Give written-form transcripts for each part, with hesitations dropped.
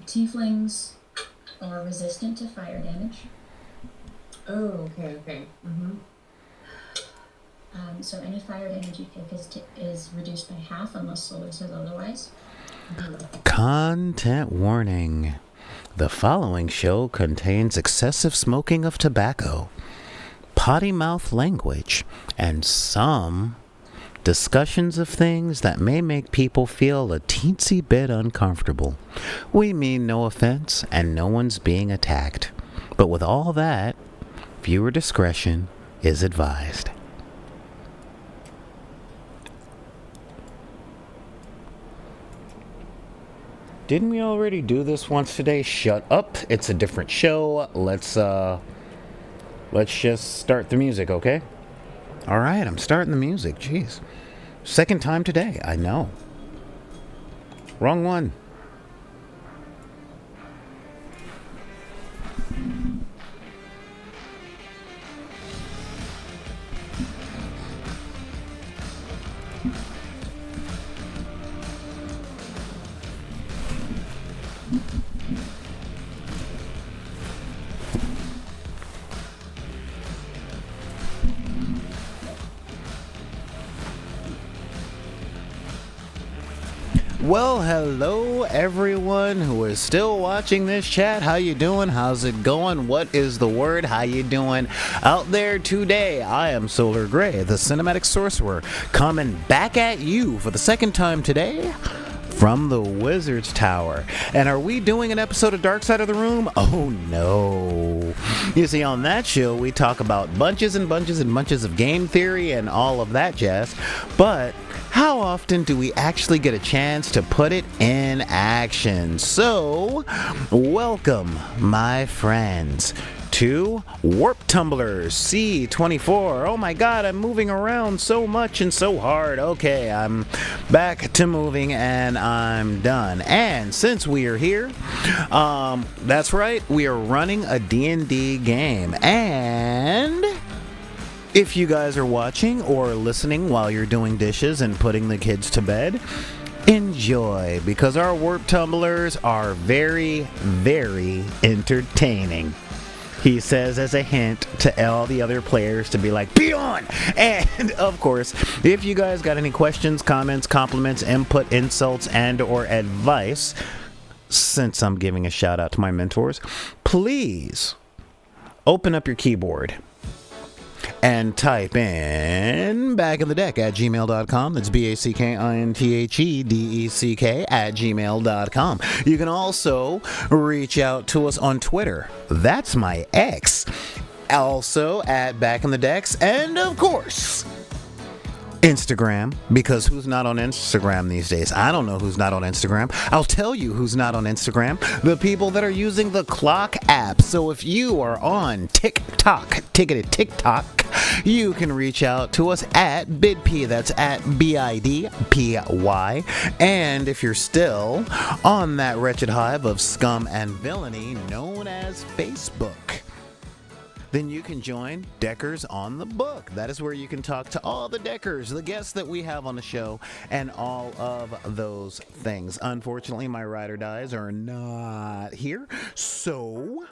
Tieflings are resistant to fire damage. Oh, okay. Mm-hmm. So any fire damage you take is reduced by half unless Solar says otherwise. Content warning. The following show contains excessive smoking of tobacco, potty mouth language, and some discussions of things that may make people feel a teensy bit uncomfortable. We mean no offense, and no one's being attacked. But with all that, viewer discretion is advised. Didn't we already do this once today? Shut up. It's a different show. Let's just start the music, okay? All right, I'm starting the music. Jeez. Second time today. I know. Wrong one. Well, hello everyone who is still watching this chat. How you doing? How's it going? What is the word? How you doing out there today? I am Solar Gray, the Cinematic Sorcerer, coming back at you for the second time today from the Wizard's Tower. And are we doing an episode of Dark Side of the Room? Oh no. You see, on that show we talk about bunches and bunches and bunches of game theory and all of that jazz, but how often do we actually get a chance to put it in action? So, welcome, my friends, to Warp Tumblers C-24. Oh my god, I'm moving around so much and so hard. Okay, I'm back to moving and I'm done. And since we are here, that's right, we are running a D&D game. And if you guys are watching or listening while you're doing dishes and putting the kids to bed, enjoy, because our Warp Tumblers are very, very entertaining. He says as a hint to all the other players to be like, be on! And, of course, if you guys got any questions, comments, compliments, input, insults, and or advice, since I'm giving a shout out to my mentors, please open up your keyboard and type in backinthedeck at gmail.com. That's BACKINTHEDECK at gmail.com. You can also reach out to us on Twitter. That's my ex. Also at backinthedecks. And of course, Instagram, because who's not on Instagram these days? I don't know who's not on Instagram. I'll tell you who's not on Instagram. The people that are using the Clock app. So if you are on TikTok, you can reach out to us at BidPy. That's at BIDPY. And if you're still on that wretched hive of scum and villainy known as Facebook, then you can join Deckers on the Book. That is where you can talk to all the Deckers, the guests that we have on the show, and all of those things. Unfortunately, my ride or dies are not here, so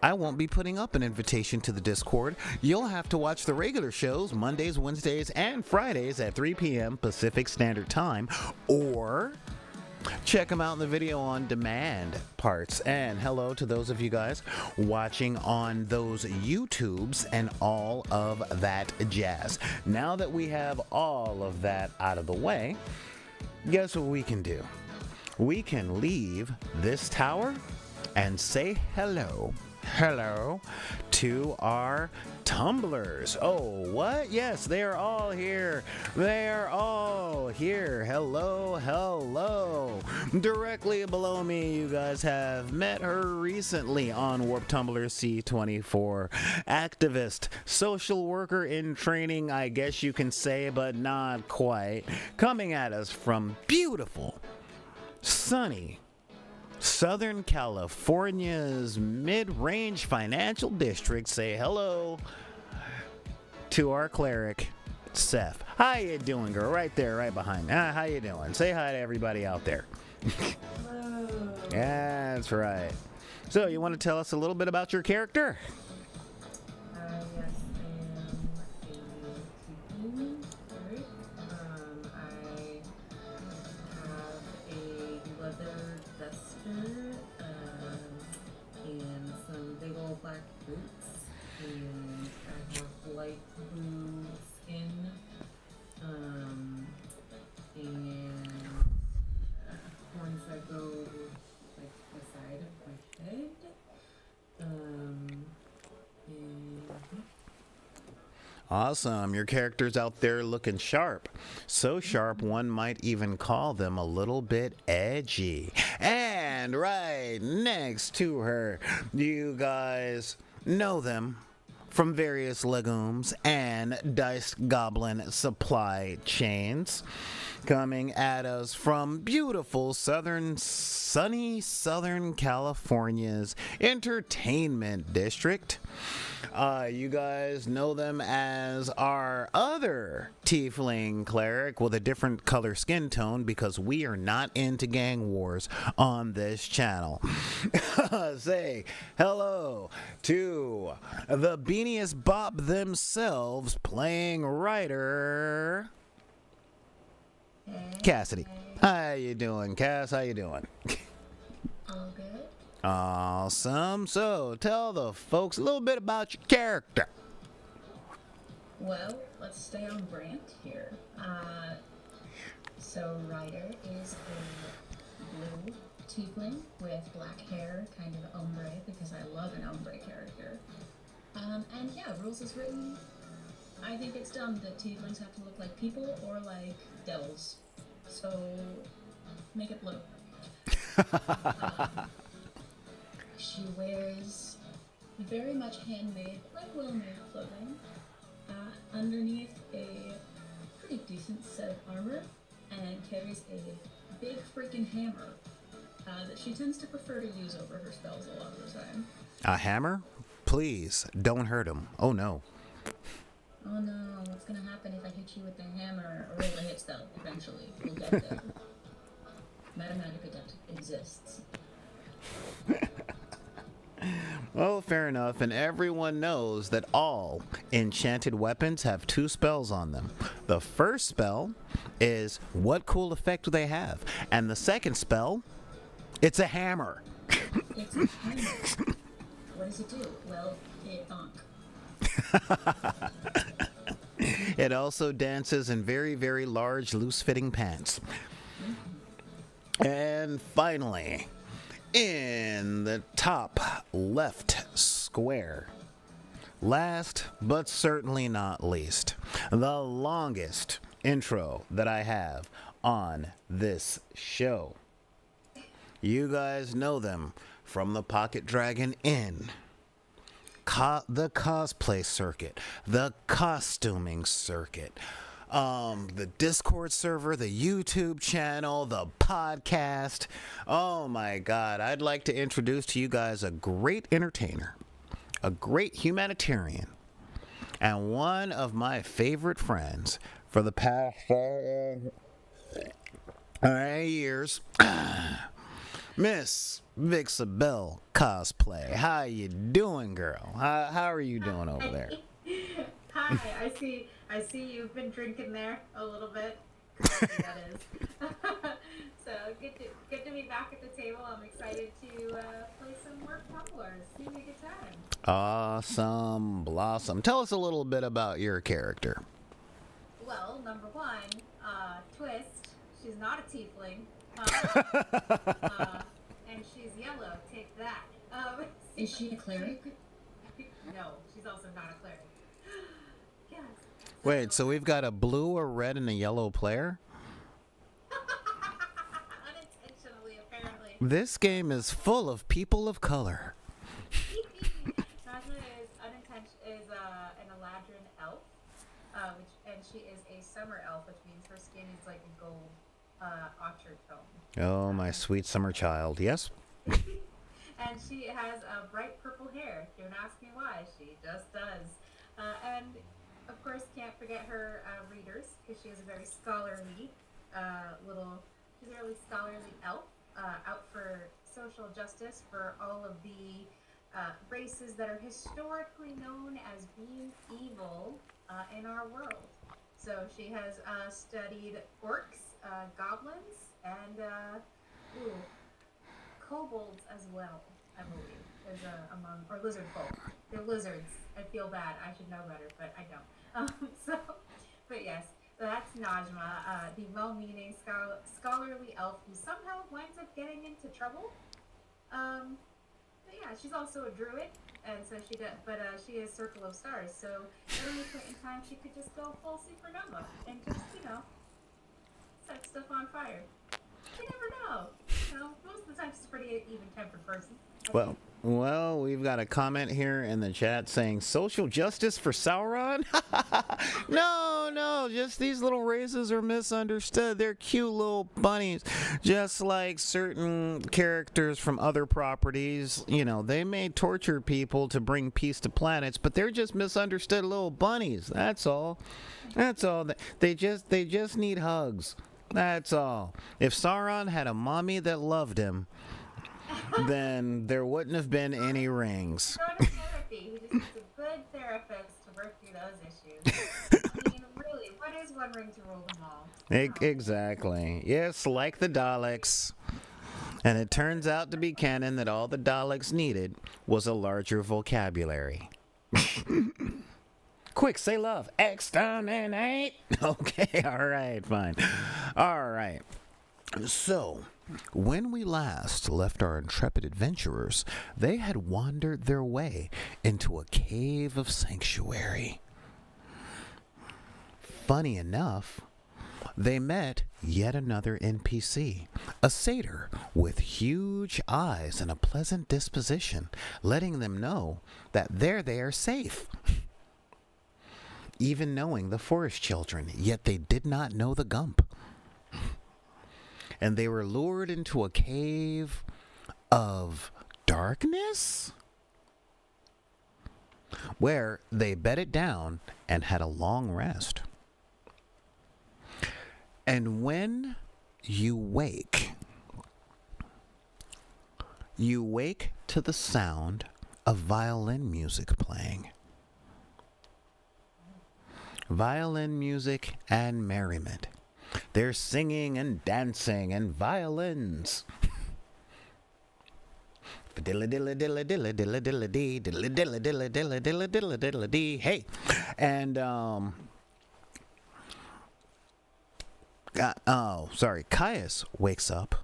I won't be putting up an invitation to the Discord. You'll have to watch the regular shows Mondays, Wednesdays, and Fridays at 3 p.m. Pacific Standard Time, or check them out in the video on demand parts. And hello to those of you guys watching on those YouTubes and all of that jazz. Now that we have all of that out of the way, guess what we can do? We can leave this tower and say hello to our tumblers. Oh, what? Yes, they are all here. They are all here. Hello. Directly below me, you guys have met her recently on Warp Tumblr C-24. Activist, social worker in training, I guess you can say, but not quite. Coming at us from beautiful, sunny Southern California's mid-range financial district. Say hello to our cleric, Seth. How you doing, girl? Right there, right behind me. How you doing? Say hi to everybody out there. Hello. That's right. So, you want to tell us a little bit about your character? Yes, I am a tiefling spirit. I have a leather duster, and some big old black boots, and I have light blue skin, and horns that go like the side of my head. And Awesome. Your character's out there looking sharp. So sharp, one might even call them a little bit edgy. And right next to her, you guys know them from various legumes and diced goblin supply chains. Coming at us from beautiful sunny Southern California's entertainment district. You guys know them as our other tiefling cleric with a different color skin tone because we are not into gang wars on this channel. Say hello to the beaniest bop themselves, playing writer Cassidy. How you doing, Cass? How you doing? All good. Awesome. So, tell the folks a little bit about your character. Well, let's stay on brand here. So Ryder is a blue tiefling with black hair, kind of ombre, because I love an ombre character. And yeah, rules is written. I think it's dumb that tieflings have to look like people or like devils. So make it blue. She wears very much handmade, like well-made clothing, underneath a pretty decent set of armor, and carries a big freaking hammer that she tends to prefer to use over her spells a lot of the time. A hammer? Please, don't hurt him. Oh no. Oh no, what's gonna happen if I hit you with the hammer or roll a hit spell? Eventually, we'll get there. Mathematica exists. Well, fair enough, and everyone knows that all enchanted weapons have two spells on them. The first spell is what cool effect do they have? And the second spell, it's a hammer. It's a hammer. What does it do? Well, it bonk. It also dances in very, very large, loose-fitting pants. And finally, in the top left square, last but certainly not least, the longest intro that I have on this show. You guys know them from the Pocket Dragon Inn, the cosplay circuit, the costuming circuit, the Discord server, the YouTube channel, the podcast. Oh my God, I'd like to introduce to you guys a great entertainer, a great humanitarian, and one of my favorite friends for the past 8 years. Miss Vixabelle Cosplay. How you doing, girl? How are you doing over there? Hi, I see you've been drinking there a little bit. That is. So good to be back at the table. I'm excited to play some more Tumblers. See a good time. Awesome blossom. Tell us a little bit about your character. Well, number one, twist. She's not a tiefling. And she's yellow. Take that. Is she a cleric? No, she's also not a cleric. Yes. Wait, so we've got a blue, a red, and a yellow player? Unintentionally, apparently. This game is full of people of color. Naja is an Eladrin elf, and she is a summer elf, which means her skin is like a gold orchard tone. Oh, my sweet summer child. Yes? And she has bright purple hair. Don't ask me why. She just does. And of course, can't forget her readers, because she is a very scholarly she's a really scholarly elf, out for social justice for all of the races that are historically known as being evil in our world. So she has studied orcs, goblins, and kobolds as well, I believe, is among, or lizard folk. They're lizards. I feel bad. I should know better, but I don't. But yes, that's Najma, the well-meaning, scholarly elf who somehow winds up getting into trouble. But yeah, she's also a druid, and so she does. But she is Circle of Stars, so at any point in time, she could just go full supernova and just, set stuff on fire. You never know. Most of the time, she's a pretty even-tempered person. Well, we've got a comment here in the chat saying social justice for Sauron? No, just these little races are misunderstood. They're cute little bunnies. Just like certain characters from other properties, they may torture people to bring peace to planets, but they're just misunderstood little bunnies. That's all. They just need hugs. That's all. If Sauron had a mommy that loved him, then there wouldn't have been any rings. Go to therapy. He just needs a good therapist to work through those issues. I mean, really, what is one ring to rule them all? Exactly. Yes, like the Daleks. And it turns out to be canon that all the Daleks needed was a larger vocabulary. Quick, say love. Exterminate. Okay, all right, fine. All right. So, when we last left our intrepid adventurers, they had wandered their way into a cave of sanctuary. Funny enough, they met yet another NPC, a satyr with huge eyes and a pleasant disposition, letting them know that there they are safe. Even knowing the forest children, yet they did not know the Gump. And they were lured into a cave of darkness, where they bedded down and had a long rest. And when you wake to the sound of violin music playing. Violin music and merriment. They're singing and dancing and violins. Hey, and Caius wakes up,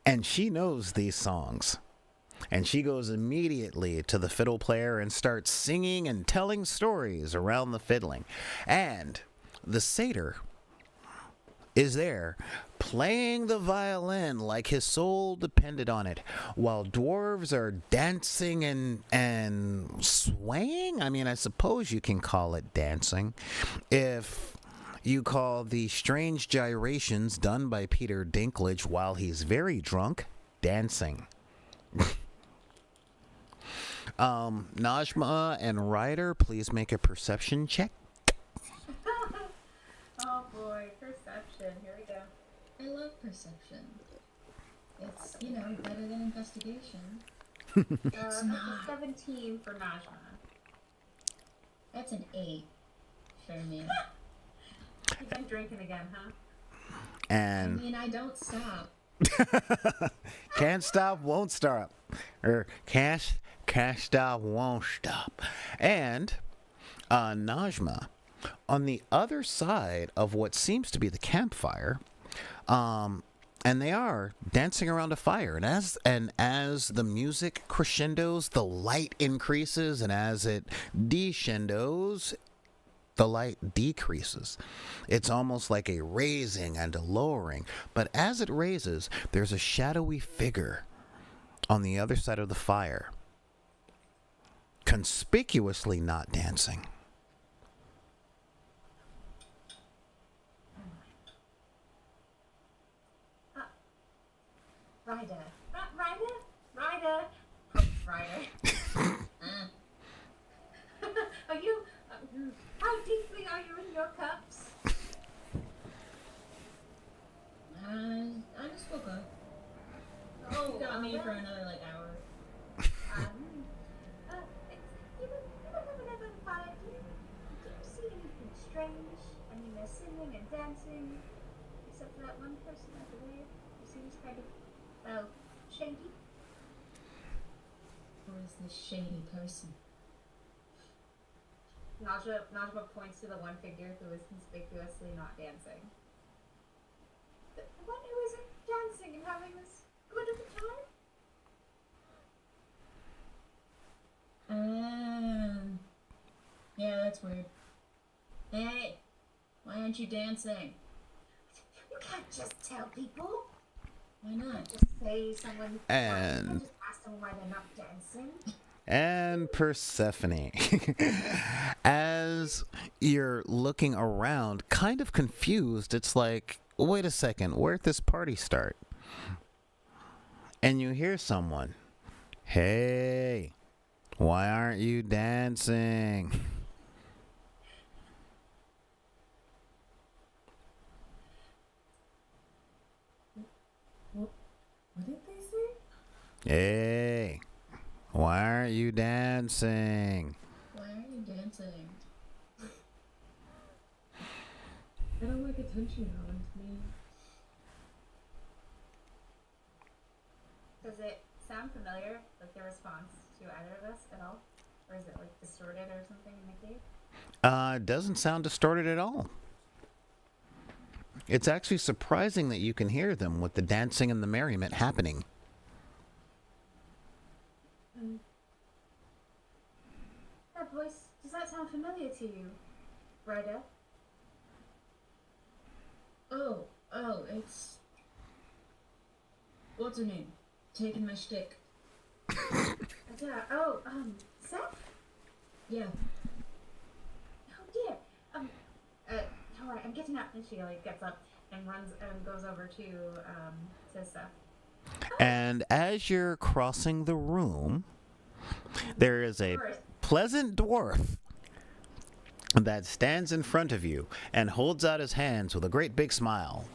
and she knows these songs. And she goes immediately to the fiddle player and starts singing and telling stories around the fiddling. And the satyr is there playing the violin like his soul depended on it, while dwarves are dancing and swaying. I mean, I suppose you can call it dancing if you call the strange gyrations done by Peter Dinklage while he's very drunk dancing. Najma and Ryder, please make a perception check. Oh boy, perception. Here we go. I love perception. It's, better than investigation. That's a 17 for Najma. That's an 8 for me. You've been drinking again, huh? And I mean, I don't stop. can't stop, won't stop. Or can't stop, won't stop. And Najma, on the other side of what seems to be the campfire, and they are dancing around a fire, and as the music crescendos, the light increases, and as it descendos, the light decreases. It's almost like a raising and a lowering, but as it raises, there's a shadowy figure on the other side of the fire, conspicuously not dancing. Ryder. Ryder. Are you? How deeply are you in your cups? I just woke up. me for another like hour. You haven't ever thought, do you see anything strange? I mean, they're singing and dancing, except for that one person over there who seems kind of, well, shady. Who is this shady person? Najma points to the one figure who is conspicuously not dancing. The one who isn't dancing and having this good of a time? Yeah, that's weird. Hey, why aren't you dancing? You can't just tell people. Why not? Just say someone. You And can't just ask them why they're not dancing. and Persephone, as you're looking around, kind of confused, it's like, wait a second, where'd this party start? And you hear someone, hey, why aren't you dancing? What did they say? Hey, why aren't you dancing? Why are you dancing? I don't like attention drawn to me. Does it sound familiar, like the response to either of us at all? Or is it like distorted or something in the cave? Doesn't sound distorted at all. It's actually surprising that you can hear them with the dancing and the merriment happening. That voice, does that sound familiar to you, Ryder? Oh, it's... What's her name? Taking my shtick. Yeah, Seth? Yeah. Oh dear. Alright, I'm getting up. And she like gets up and runs and goes over to Seth. And as you're crossing the room, there is a pleasant dwarf that stands in front of you and holds out his hands with a great big smile.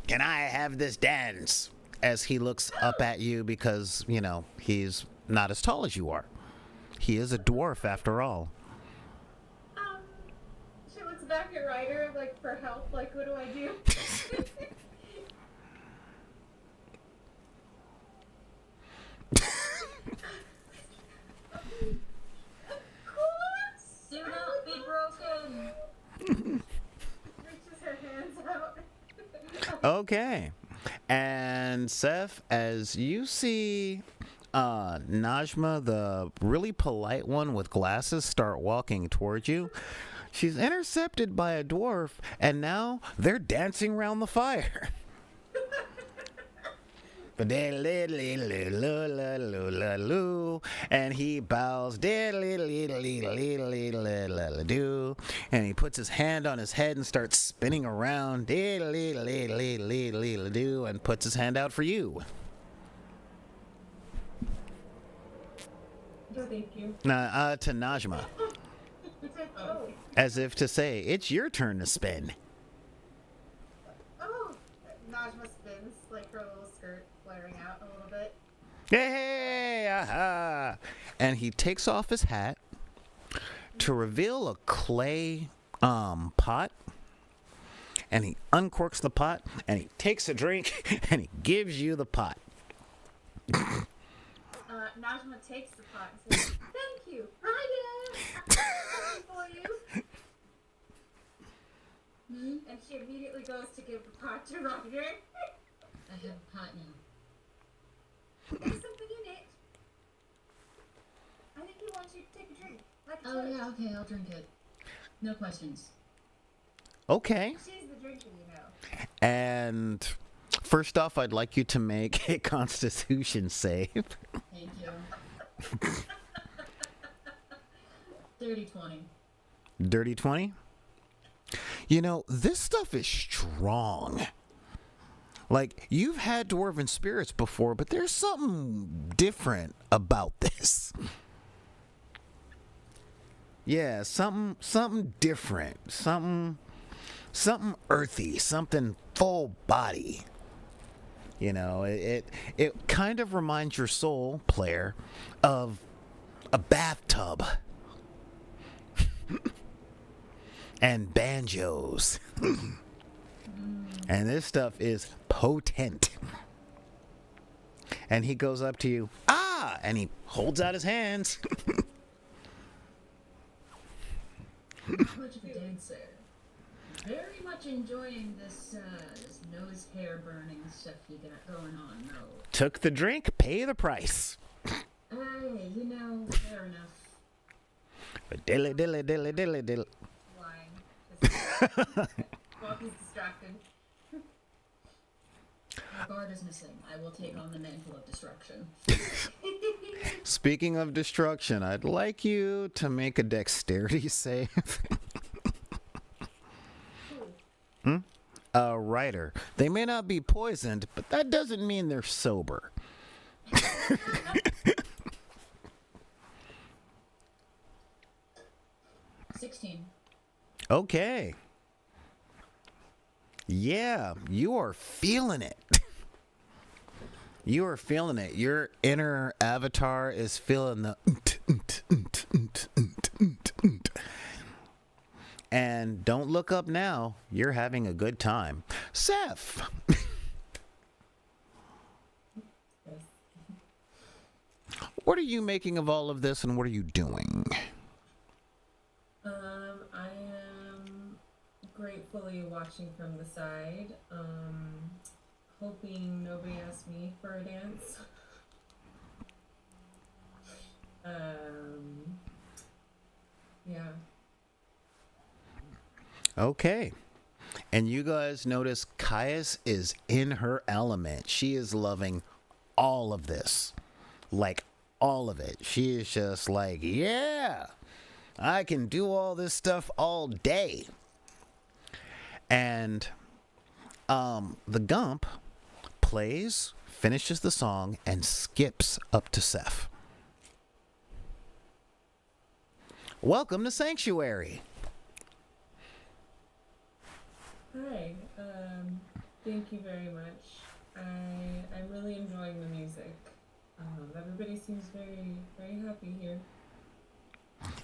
Can I have this dance? As he looks up at you because, you know, he's not as tall as you are. He is a dwarf after all. She looks back at Ryder like for help, like what do I do? Do not be broken! Reaches her hands out. Okay. And Seth, as you see Najma, the really polite one with glasses, start walking towards you, she's intercepted by a dwarf, and now they're dancing around the fire. And he bows, and he puts his hand on his head and starts spinning around, and puts his hand out for you. Thank you. To Najma, Oh, as if to say, it's your turn to spin. Najma spins, like her little skirt flaring out a little bit. Hey, aha! And he takes off his hat to reveal a clay pot. And he uncorks the pot, and he takes a drink, and he gives you the pot. Najma takes the pot and says, "Thank you, Ryder. I'm ready for you." And she immediately goes to give the pot to Ryder. I have a pot now. There's something in it. I think he wants you to take a drink. Like Oh yeah, okay, I'll drink it. No questions. Okay. She's the drinker, you know. And first off, I'd like you to make a Constitution save. Thank you. Dirty 20. Dirty 20? You know, this stuff is strong. Like, you've had dwarven spirits before, but there's something different about this. Yeah, something different. Something earthy, something full body. You know, it kind of reminds your soul, player, of a bathtub and banjos. And this stuff is potent. And he goes up to you, and he holds out his hands. Much of a dancer. Very much enjoying this nose hair burning stuff you got going on, though. Took the drink, pay the price. Hey, you know, fair enough. But dilly. Lying. Well, he's distracted. My guard is missing. I will take on the mantle of destruction. Speaking of destruction, I'd like you to make a dexterity save. Writer. They may not be poisoned, but that doesn't mean they're sober. 16. Okay. Yeah, you are feeling it. You are feeling it. Your inner avatar is feeling the. And don't look up now. You're having a good time. Seth. What are you making of all of this and what are you doing? I am gratefully watching from the side, hoping nobody asks me for a dance. Yeah. Okay. And you guys notice Caius is in her element. She is loving all of this. Like, all of it. She is just like, yeah, I can do all this stuff all day. And the Gump plays, finishes the song, and skips up to Seth. Welcome to Sanctuary. Hi. Thank you very much. I'm really enjoying the music. Everybody seems very, very happy here.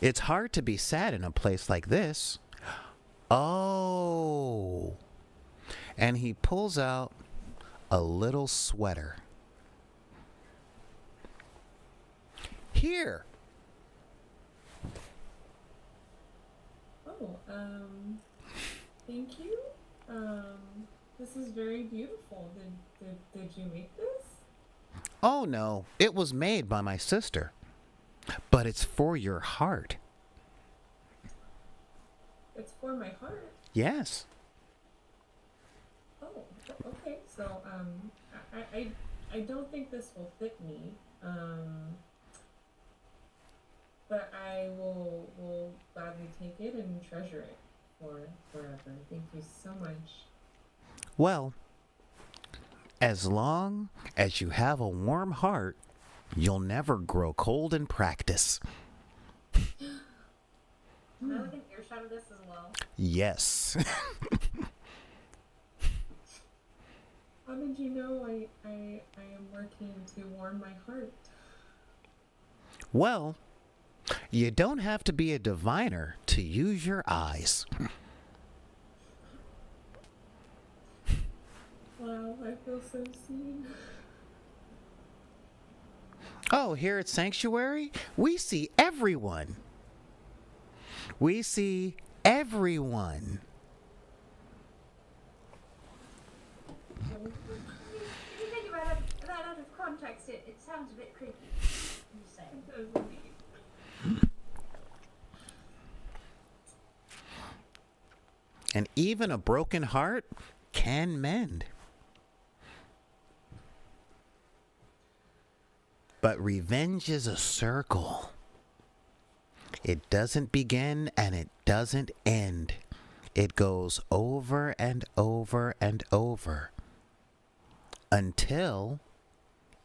It's hard to be sad in a place like this. Oh. And he pulls out a little sweater. Here. Oh, thank you. This is very beautiful. Did you make this? Oh no, it was made by my sister. But it's for your heart. It's for my heart. Yes. Oh, okay. So, I don't think this will fit me. But I will gladly take it and treasure it for forever. Thank you so much. Well, as long as you have a warm heart, you'll never grow cold in practice. Can I look an earshot of this as well? Yes. How did you know I am working to warm my heart? Well, you don't have to be a diviner to use your eyes. Wow, I feel so seen. Oh, here at Sanctuary, we see everyone. We see everyone. If you think about that out of context, it sounds a bit creepy. I'm just saying. And even a broken heart can mend. But revenge is a circle. It doesn't begin and it doesn't end. It goes over and over and over until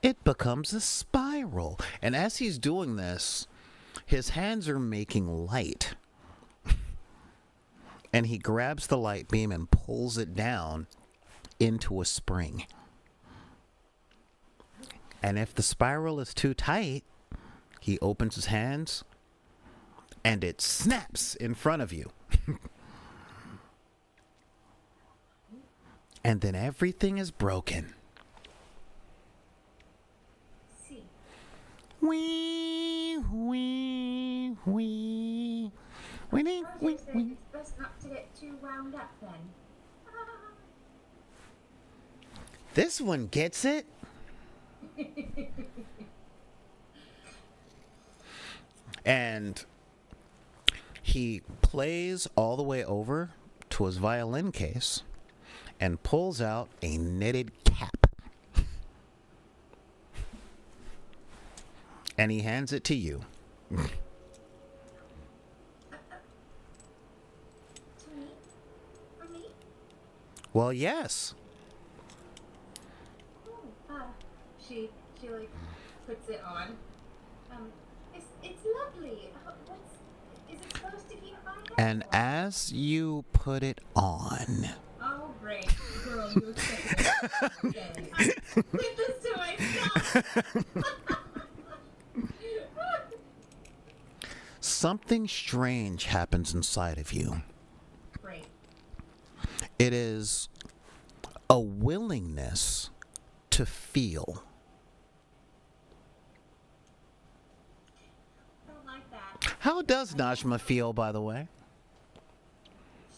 it becomes a spiral. And as he's doing this, his hands are making light. And he grabs the light beam and pulls it down into a spring. And if the spiral is too tight, he opens his hands and it snaps in front of you. And then everything is broken. See. Wee, wee, wee. Wee, wee, Roger said wee. it's best not to get too wound up then. This one gets it. And he plays all the way over to his violin case and pulls out a knitted cap. And he hands it to you. To me? For me? Well, yes. Oh, she like puts it on. It's lovely. Is it supposed to keep my head? And as you put it on, Oh, great. Girl, you expected it. I did this to myself. something strange happens inside of you. Great. It is a willingness to feel. I don't like that. How does Najma feel, by the way?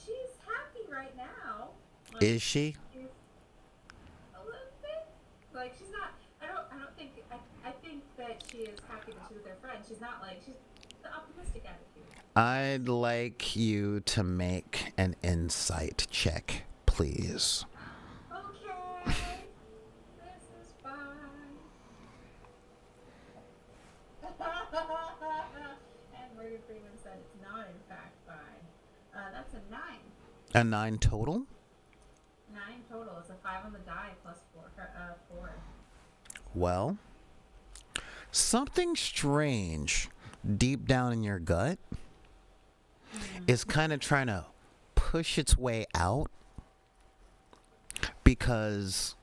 She's happy right now. Like, Is she? she's a little bit. Like she's not. I don't think. I think that she is happy that she's with her friend. She's not like she's the optimistic attitude. I'd like you to make an insight check, please. Okay. This is fine. And Morgan Freeman said it's not in fact fine. That's a 9. A 9 total? 9 total. It's a 5 on the die plus 4. Well, something strange deep down in your gut is kind of trying to push its way out because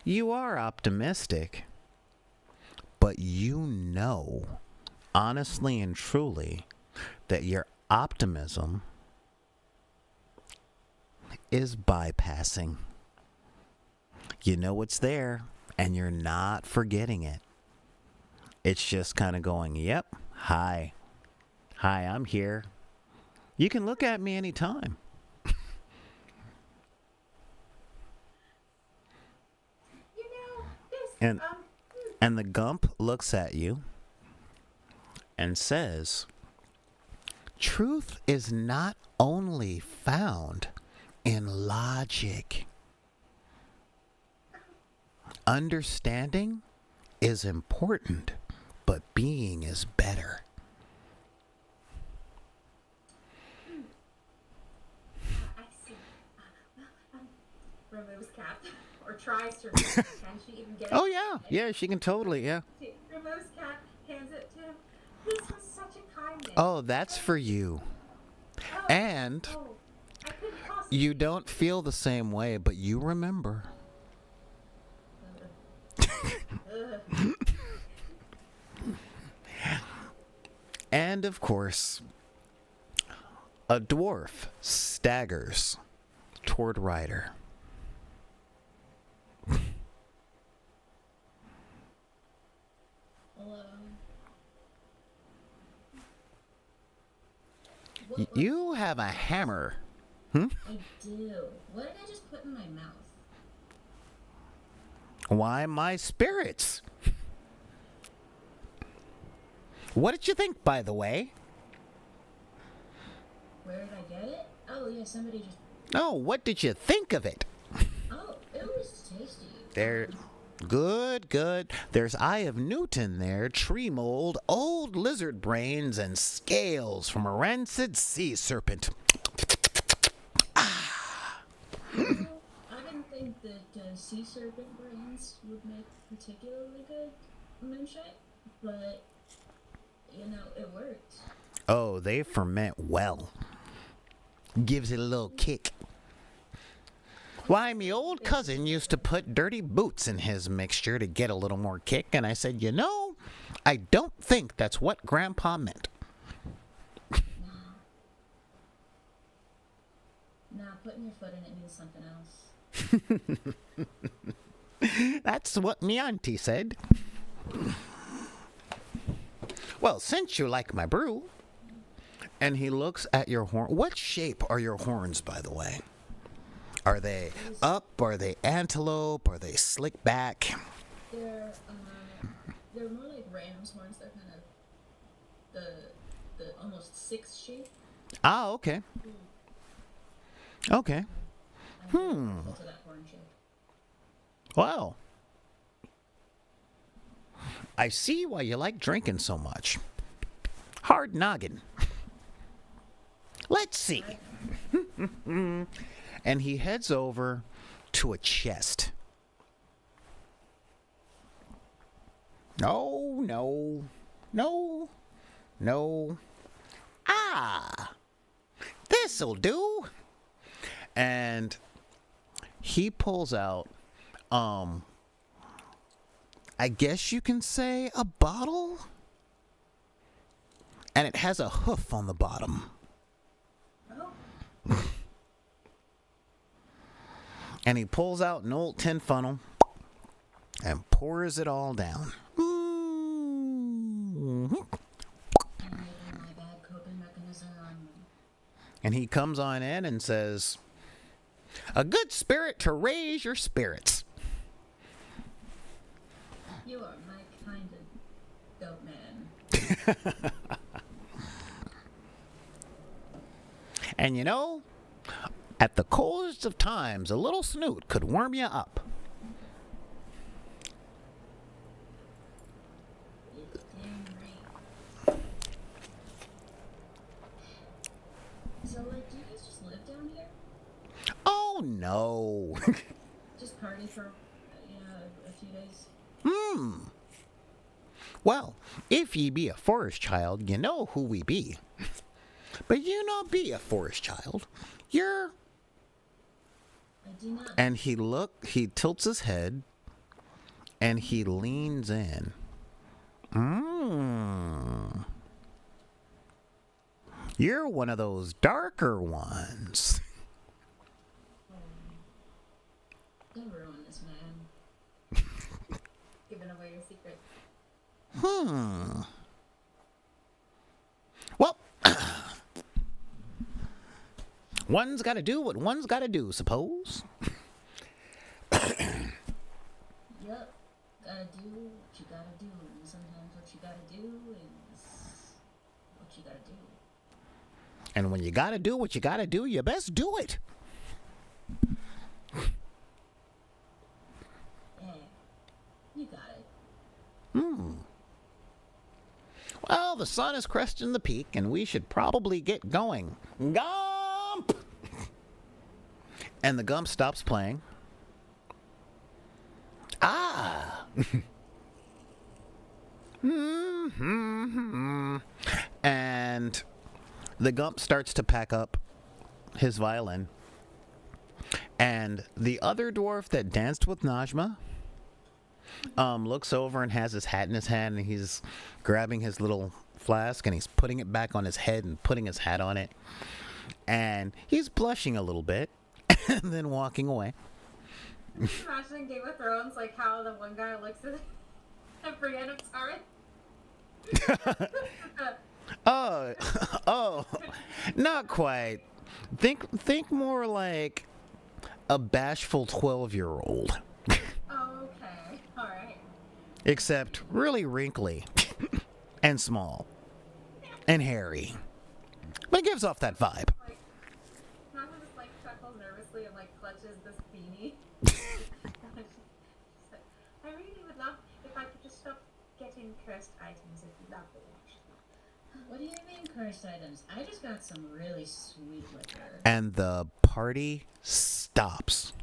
you are optimistic, but you know, honestly and truly, that your optimism is bypassing. You know it's there, and you're not forgetting it. It's just kind of going, yep, hi, I'm here. You can look at me anytime. You know, this And and the Gump looks at you and says, truth is not only found in logic. Understanding is important, but being is better. I see. Removes cap or tries to remove. Can she even get it? Oh, yeah, she can totally, yeah. She removes cap, hands it to him. This was such a kindness. Oh, that's for you. Oh, And oh, I couldn't possibly. you don't feel the same way, but you remember. Ugh. And of course, a dwarf staggers toward Ryder. Hello. You have a hammer. I do. What did I just put in my mouth? Why, my spirits. What did you think, by the way? Where did I get it? Oh, yeah, somebody just... Oh, what did you think of it? Oh, it was tasty. There, good. There's Eye of Newton there, tree mold, old lizard brains, and scales from a rancid sea serpent. Well, I didn't think that sea serpent brains would make particularly good moonshine, but, you know, it worked. Oh, they ferment well. Gives it a little kick. Why, me old cousin used to put dirty boots in his mixture to get a little more kick, and I said, you know, I don't think that's what Grandpa meant. Nah, putting your foot in it means something else. That's what me auntie said. Well, since you like my brew, and he looks at your horn. What shape are your horns, by the way? Are they up? Are they antelope? Are they slick back? They're more like ram's horns. They're kind of the almost 6 shape. Ah, okay. Okay. To that horn shape. Wow. I see why you like drinking so much. Hard noggin. Let's see. And he heads over to a chest. No, no, no, no. Ah, this'll do. And he pulls out, I guess you can say a bottle? And it has a hoof on the bottom. Oh, And he pulls out an old tin funnel and pours it all down. And maybe my bad coping mechanism. And he comes on in and says, a good spirit to raise your spirits. You are my kind of dope man. And you know, at the coldest of times, a little snoot could warm you up. You're damn right. So, like, do you guys just live down here? Oh, no. Just party for, a few days? Well, if ye be a forest child, you know who we be. But you not be a forest child. You're... I do not. And he tilts his head, and he leans in. You're one of those darker ones. Don't ruin this, man. giving away your secret. Well, one's got to do what one's got to do, suppose. Yep. Gotta do what you gotta do. And sometimes what you gotta do is what you gotta do. And when you got to do what you got to do, you best do it. Yeah. You got it. Well, the sun is cresting the peak, and we should probably get going. Gump! And the gump stops playing. Ah! And the gump starts to pack up his violin. And the other dwarf that danced with Najma looks over and has his hat in his hand, and he's grabbing his little flask and he's putting it back on his head and putting his hat on it. And he's blushing a little bit and then walking away. Imagine in Game of Thrones, like how the one guy looks at and Brienne of Tarth. Oh, not quite. Think more like a bashful 12-year-old. Okay, alright. Except really wrinkly and small and hairy. But it gives off that vibe. Like, not just like chuckles nervously and like clutches this beanie. I really would love if I could just stop getting cursed items if you love it, actually. What do you mean cursed items? I just got some really sweet liquor. And the party stops.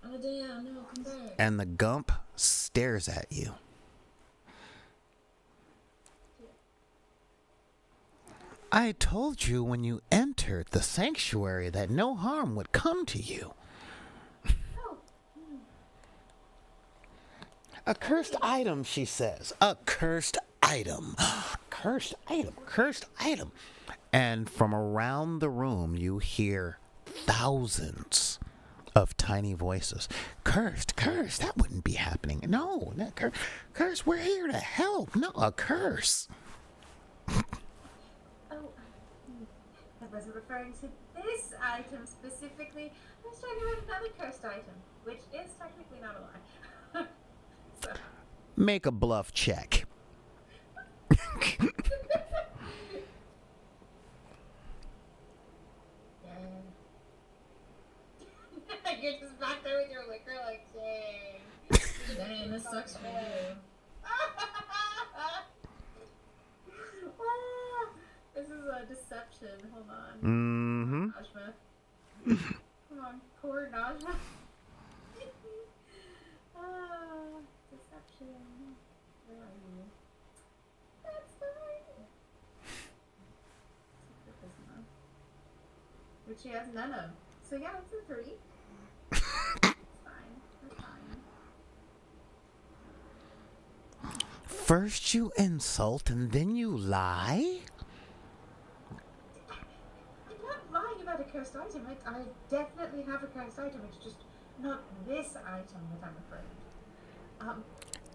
Oh damn, no, come back. And the gump stares at you. I told you when you entered the sanctuary that no harm would come to you. Oh, A cursed item, she says. A cursed item. Cursed item. Cursed item. And from around the room, you hear thousands of tiny voices. Cursed, cursed. That wouldn't be happening. No, not curse. We're here to help. No, a curse. oh, I wasn't referring to this item specifically. I was talking about another cursed item, which is technically not a lie. So. Make a bluff check. You're just back there with your liquor, like, dang. Dang, this sucks for you. This is a deception. Hold on. Mm-hmm. Najma. Come on, poor Najma. Deception. Where are you? That's fine. Which she has none of. So yeah, it's a 3. It's fine. We're fine. First you insult and then you lie? I'm not lying about a cursed item. I definitely have a cursed item. It's just not this item that I'm afraid.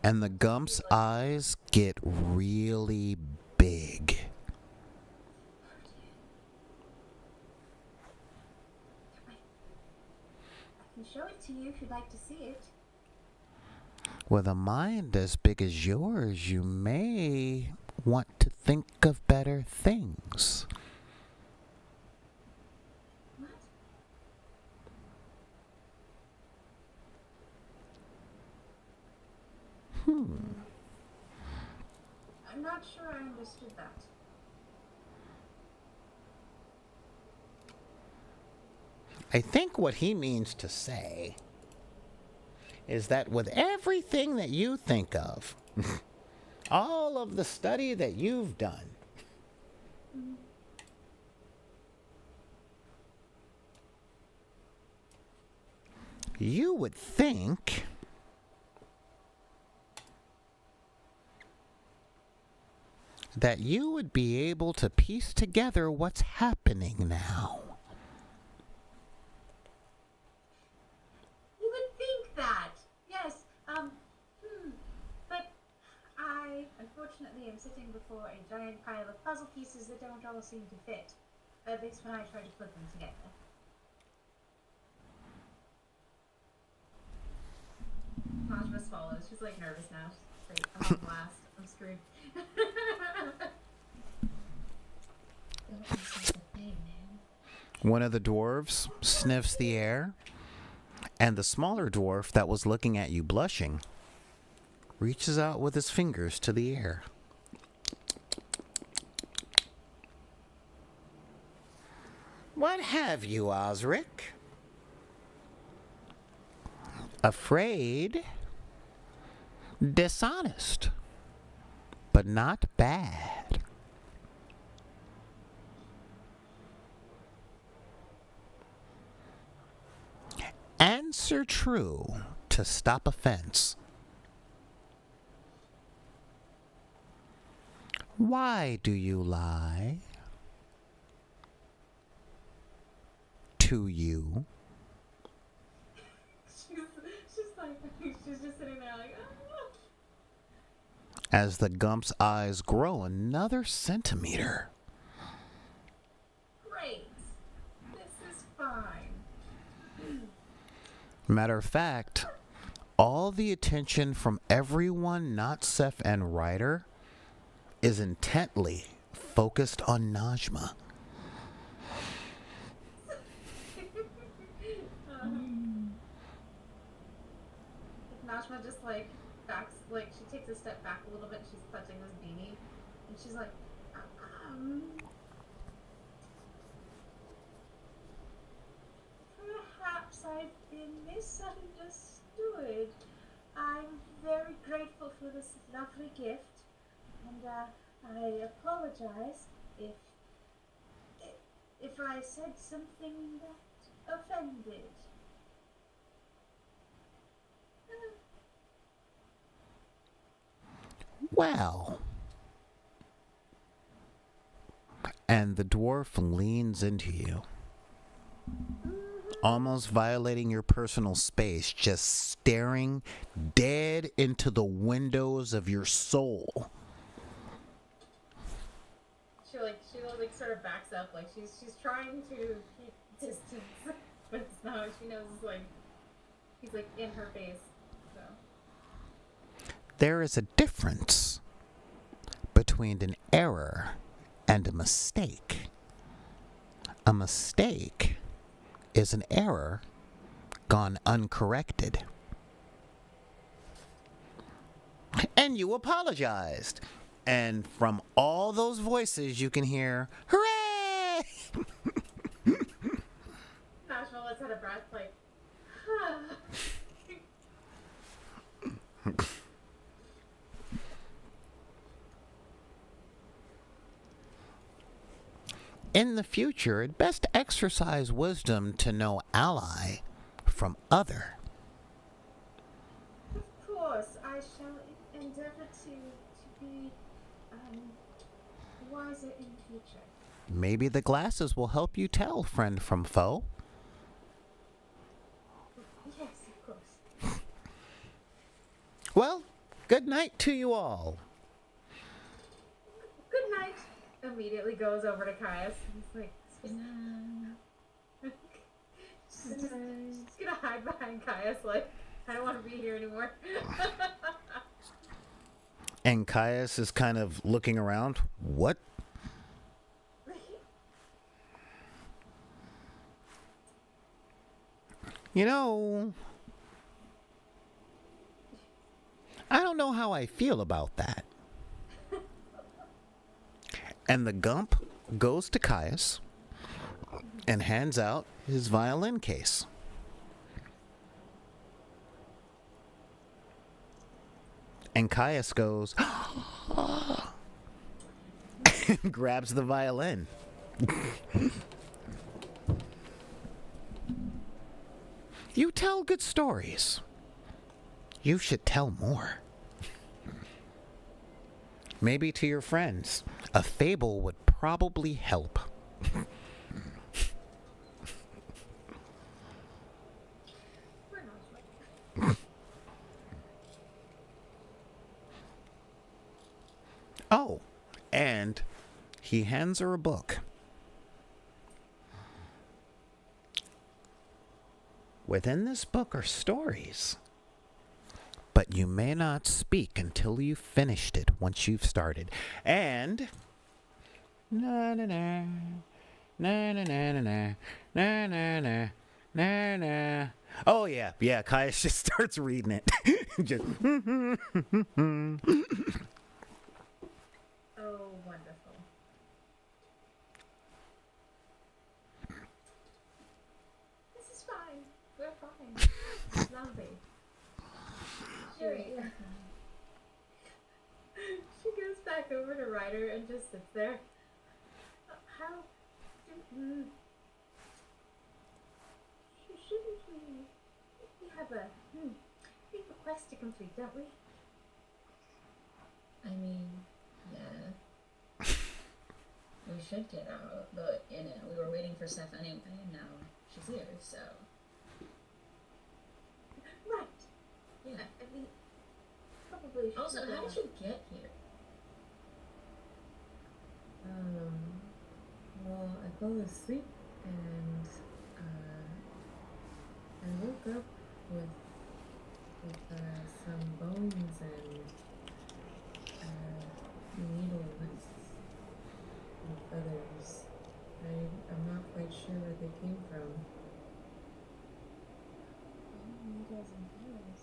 And the Gump's eyes get really big. I can show it to you if you'd like to see it. With a mind as big as yours, you may want to think of better things. What? I'm not sure I understood that. I think what he means to say is that with everything that you think of, all of the study that you've done, you would think that you would be able to piece together what's happening now. You would think that. Yes. But I, unfortunately, am sitting before a giant pile of puzzle pieces that don't all seem to fit. At least when I try to put them together. Najma swallows. She's like nervous now. She's great. I'm on blast. I'm screwed. Don't insult the thing, man. One of the dwarves sniffs the air, and the smaller dwarf that was looking at you blushing reaches out with his fingers to the air. What have you, Osric? Afraid? Dishonest, but not bad. Answer true to stop offense. Why do you lie? To you. She's just sitting there like, oh. As the Gump's eyes grow another centimeter. Great. This is fine. Matter of fact, all the attention from everyone, not Seth and Ryder, is intently focused on Najma. Najma just like backs, like she takes a step back a little bit. She's clutching this beanie, and she's like, perhaps I've been misunderstood. I'm very grateful for this lovely gift, and I apologize if if I said something that offended. Well. And the dwarf leans into you, almost violating your personal space, just staring dead into the windows of your soul. She sort of backs up, like she's trying to keep distance, but it's not. She knows he's like in her face. So There is a difference between an error and a mistake. A mistake is an error gone uncorrected. And you apologized. And from all those voices you can hear, hooray! Asheville lets out a breath, like, In the future, it best exercise wisdom to know ally from other. Of course, I shall endeavor to be wiser in future. Maybe the glasses will help you tell friend from foe. Yes, of course. Well, good night to you all. good night. Immediately goes over to Caius. He's like, she's gonna hide behind Caius, like, I don't want to be here anymore. And Caius is kind of looking around. What? You know, I don't know how I feel about that. And the Gump goes to Caius and hands out his violin case. And Caius goes, and grabs the violin. You tell good stories. You should tell more. Maybe to your friends. A fable would probably help. Oh, and he hands her a book. Within this book are stories, but you may not speak until you've finished it once you've started. And na na na na na na na na na na na na. Oh yeah, Caius just starts reading it. Just Oh, wonderful. This is fine. We're fine. It's lovely. Sure, She, yeah. she goes back over to Ryder and just sits there. How? Shouldn't we have a big quest to complete, don't we? I mean, yeah. We should get out, but, you know, we were waiting for Steph anyway, and now she's here, so. Right. Yeah. I mean, probably. Also, how did you get here? Well, I fell asleep and I woke up with some bones and needles and feathers. I'm not quite sure where they came from. Needles and feathers.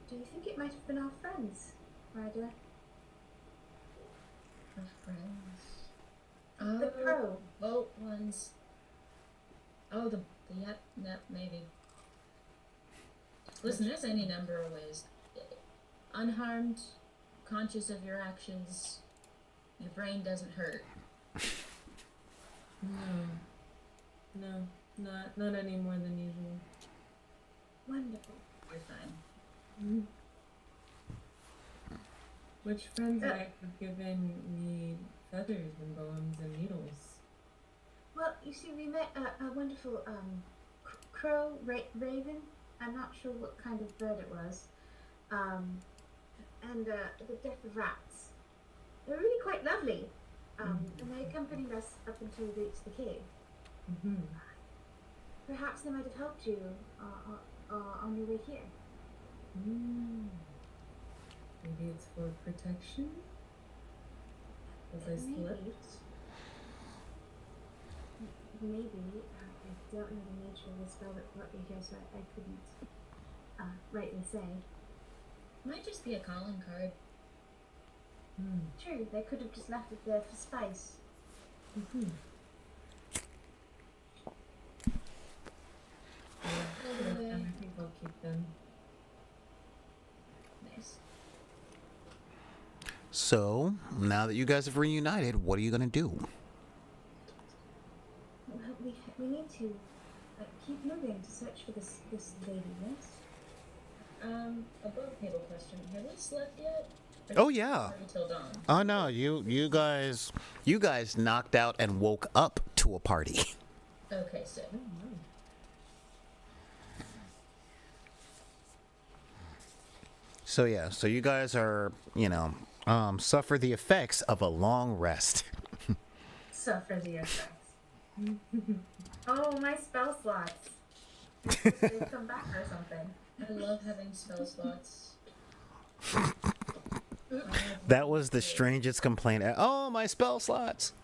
Do you think it might have been our friends, Ryder? Our friends. The crow. Boat ones. Oh, yep, maybe. Listen, there's any number of ways. Unharmed, conscious of your actions, your brain doesn't hurt. No, not any more than usual. Wonderful. You're fine. Which friends might have given me feathers and bones and needles? Well, you see, we met a wonderful crow raven. I'm not sure what kind of bird it was. And the death of rats. They were really quite lovely. And they accompanied us up until we reached the cave. Perhaps they might have helped you on your way here. Maybe it's for protection? As I slept? Maybe. I don't know the nature of the spell that brought you here, so I couldn't rightly say. Might just be a calling card. True, they could have just left it there for spice. I think I'll keep them. Nice. So, now that you guys have reunited, what are you going to do? Well, we need to keep moving to search for this lady, yes? Above table question. Have we slept yet? Or Oh, yeah. Until dawn. Oh, no, you guys knocked out and woke up to a party. Okay, so. So, yeah, so you guys are, suffer the effects of a long rest. Suffer the effects. Oh, my spell slots. They come back or something. I love having spell slots. That was the strangest complaint. Oh, my spell slots.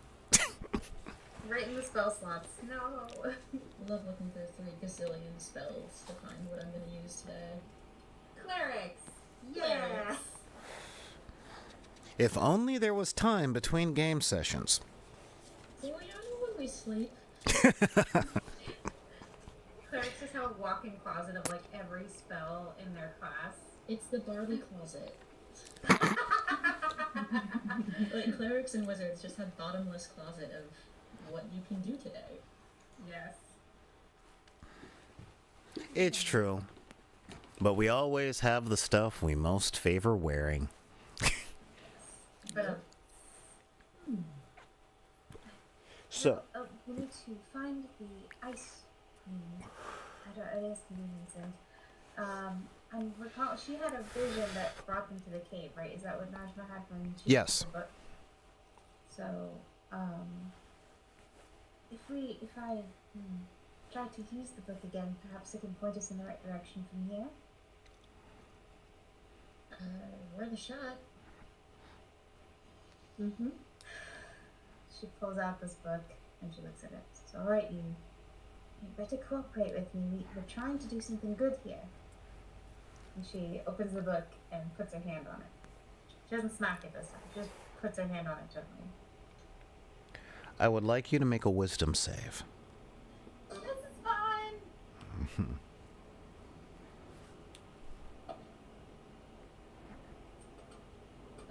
Right in the spell slots. No. I love looking through 3 gazillion spells to find what I'm going to use today. Clerics. Yeah. If only there was time between game sessions. So we don't know when we sleep. Clerics just have a walk-in closet of like every spell in their class. It's the barley closet. Like clerics and wizards just have bottomless closet of what you can do today. Yes. It's true. But we always have the stuff we most favor wearing. But So, we need to find the ice queen. It is convenience and recall she had a vision that brought them to the cave, right? Is that what Najma had when she Yes. read the book? So, if I try to use the book again, perhaps it can point us in the right direction from here. Worth a shot. She pulls out this book and she looks at it. So, all right, you better cooperate with me. We're trying to do something good here. And she opens the book and puts her hand on it. She doesn't smack it this time. She just puts her hand on it gently. I would like you to make a wisdom save. This is fun!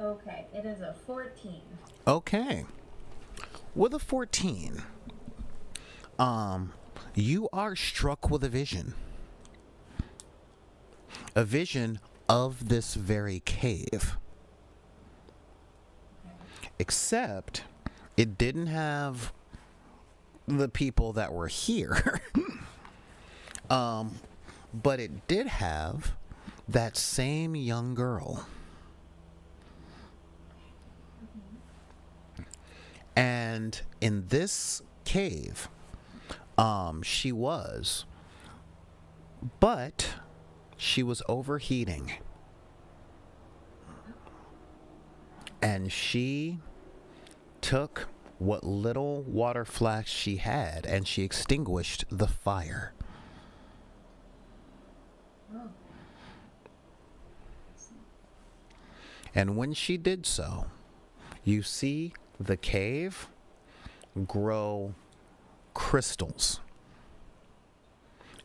Okay, it is a 14. Okay. With a 14, you are struck with a vision. A vision of this very cave. Except it didn't have the people that were here. But it did have that same young girl. And in this cave, she was, but she was overheating. And she took what little water flask she had and she extinguished the fire. Oh. And when she did so, you see the cave grow crystals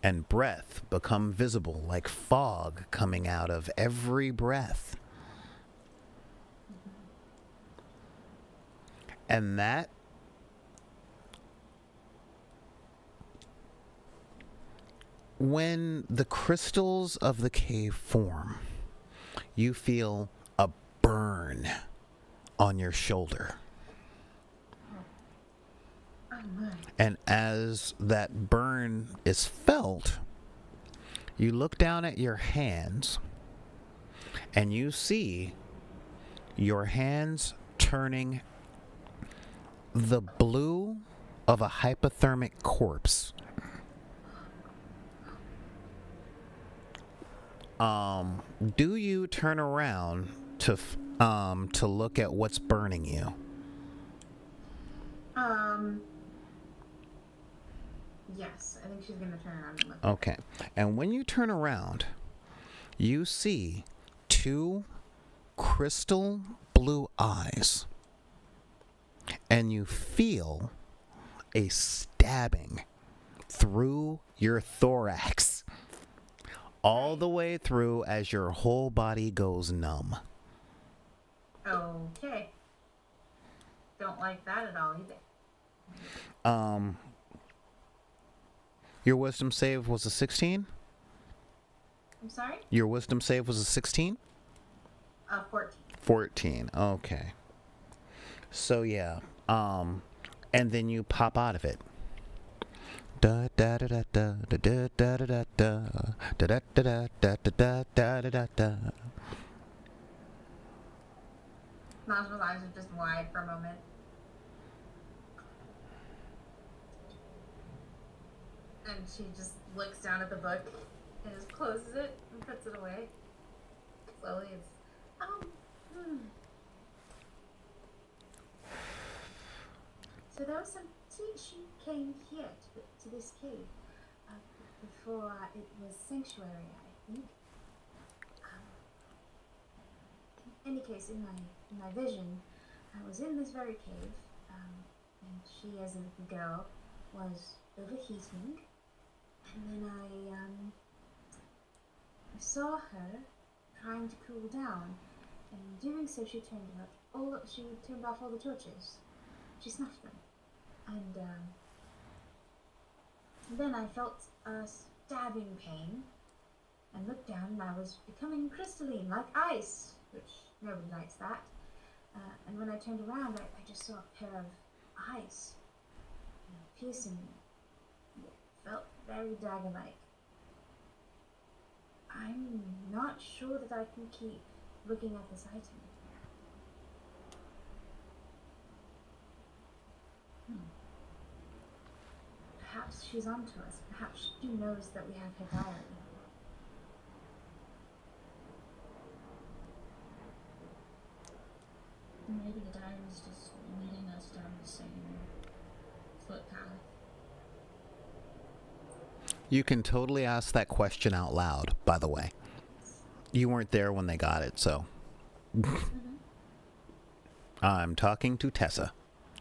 and breath become visible like fog coming out of every breath. And that When the crystals of the cave form, you feel a burn on your shoulder. Oh my. And as that burn is felt, you look down at your hands and you see your hands turning the blue of a hypothermic corpse. Do you turn around to look at what's burning you? Yes, I think she's gonna turn around and look. Okay. And when you turn around, you see two crystal blue eyes. And you feel a stabbing through your thorax. All the way through as your whole body goes numb. Okay. Don't like that at all either. Your wisdom save was a 16? I'm sorry? Your wisdom save was a 16? 14. 14. Okay. So yeah. And then you pop out of it. Da da da da da da da da da da da da da da da da da da. Najuma's eyes are just wide for a moment. And she just looks down at the book and just closes it and puts it away. Slowly it's So there was some she came here to this cave before it was sanctuary, I think. In any case, in my vision, I was in this very cave, and she, as a little girl, was overheating, and then I saw her trying to cool down, and in doing so, she turned off all the torches. She snuffed them. And then I felt a stabbing pain and looked down, and I was becoming crystalline, like ice, which nobody likes that. And when I turned around, I just saw a pair of eyes piercing me. It felt very dagger-like. I'm not sure that I can keep looking at this item. Perhaps she's onto us. Perhaps she knows that we have her diary. Maybe the diary is just leading us down the same footpath. You can totally ask that question out loud, by the way. You weren't there when they got it, so. I'm talking to Tessa.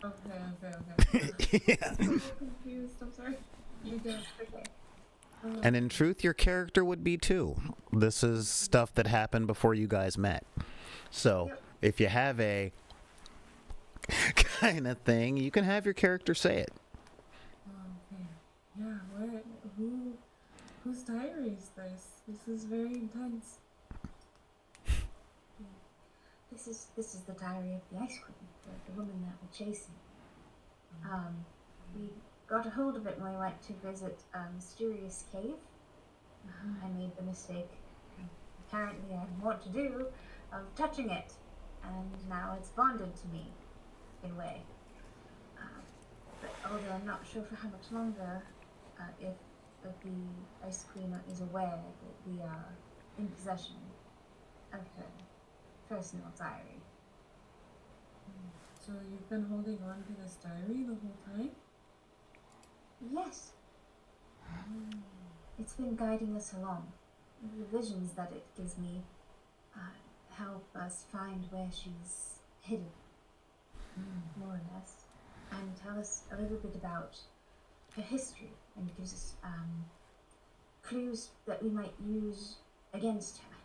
Okay. Yeah. I'm so confused. I'm sorry. You did. Okay. And in truth, your character would be too. This is stuff that happened before you guys met. So, if you have a kind of thing, you can have your character say it. Okay. Yeah. Whose diary is this? This is very intense. This is the diary of the Ice Queen, the woman that we're chasing. We got a hold of it when we went to visit a mysterious cave. I made the mistake, apparently I had more to do, of touching it, and now it's bonded to me, in a way. But although I'm not sure for how much longer, if the Ice Queen is aware that we are in possession of her personal diary. So you've been holding on to this diary the whole time? Yes. It's been guiding us along. The visions that it gives me help us find where she's hidden, more or less, and tell us a little bit about her history, and gives us clues that we might use against her.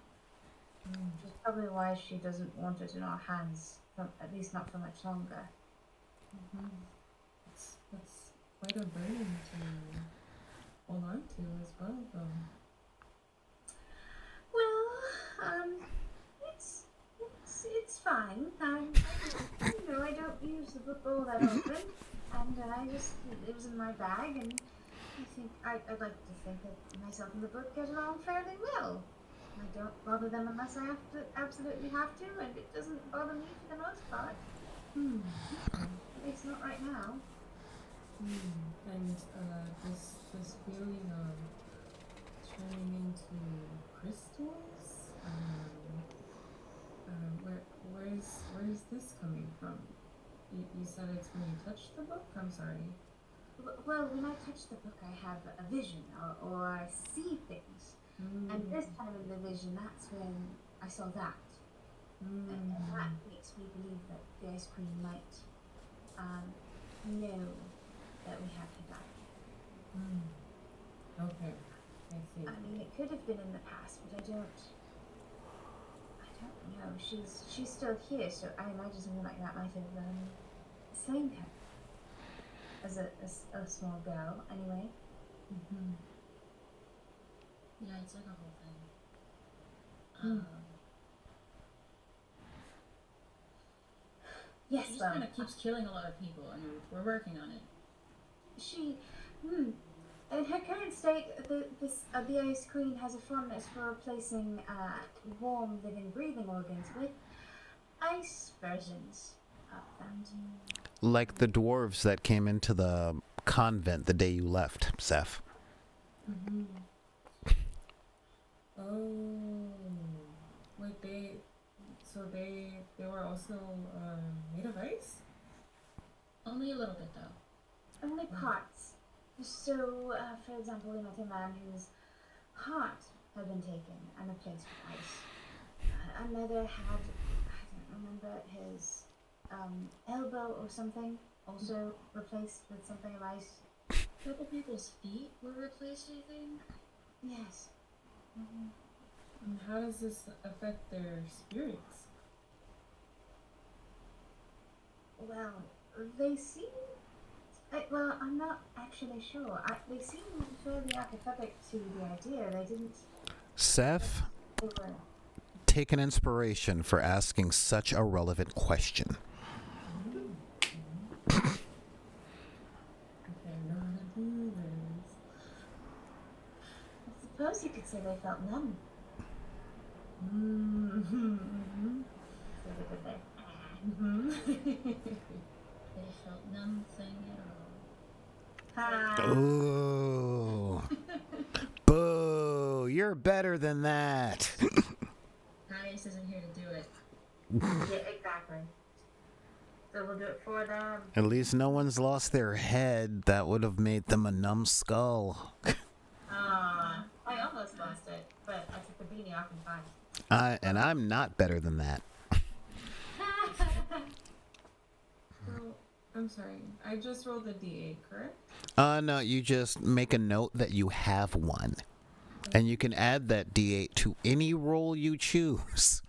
Which is probably why she doesn't want it in our hands, at least not for much longer. It's quite a burden to hold on to. to as well, though? Well, it's fine. I don't use the book all that often, and it was in my bag, and I'd like to think that myself and the book get along fairly well. I don't bother them unless I absolutely have to, and it doesn't bother me for the most part. At least not right now. And this feeling of turning into crystals, where's this coming from? You said it's when you touched the book? I'm sorry. Well, when I touch the book, I have a vision, or I see things. And this time in the vision, that's when I saw that. And that makes me believe that the Ice Queen might know that we have to die. Okay, I see. I mean, it could have been in the past, but I don't know. She's still here, so I imagine something like that might have slain her as a small girl, anyway. Yeah, it's like a whole thing. Yes, She just well, kind of keeps killing a lot of people, and we're working on it. she, in her current state, the Ice Queen has a fondness for replacing warm, living, breathing organs with ice versions of them. Like the dwarves that came into the convent the day you left, Seth. Oh, wait, they were also made of ice? Only a little bit, though. Only parts. So, for example, we met a man whose heart had been taken and replaced with ice. Another had, I don't remember, his elbow or something, also replaced with something of ice. A couple people's feet were replaced, I think. Yes. And how does this affect their spirits? Well, they seem... well, I'm not actually sure. They seem fairly apathetic to the idea. They didn't... Seth, They were... take an inspiration for asking such a relevant question. Okay, I know how to do this. I suppose you could say they felt numb. So they did there. They felt nothing at all. Ooh. Boo. You're better than that. Caius isn't here to do it. Yeah, exactly. So we'll do it for them. At least no one's lost their head. That would have made them a numbskull. I almost lost it, but I took the beanie off in time. And I'm not better than that. So, I'm sorry, I just rolled a d8, correct? No, you just make a note that you have one. And you can add that D8 to any roll you choose.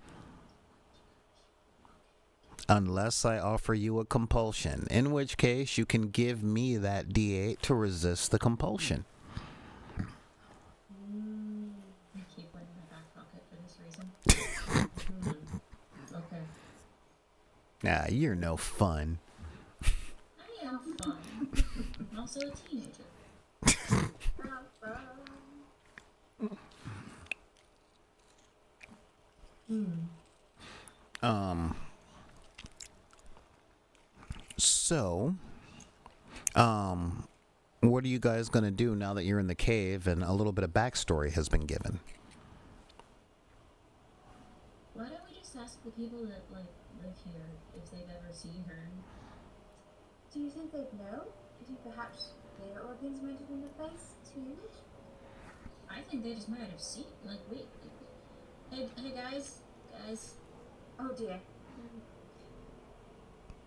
Unless I offer you a compulsion, in which case you can give me that D8 to resist the compulsion. I keep one in my back pocket for this reason. Okay. Ah, you're no fun. I am fun. I'm also a teenager. So, what are you guys gonna do now that you're in the cave and a little bit of backstory has been given? Why don't we just ask the people that live here if they've ever seen her? Do you think they'd know? Do you think perhaps their organs might have been replaced too? I think they just might have seen. Wait. Hey, guys. Oh dear.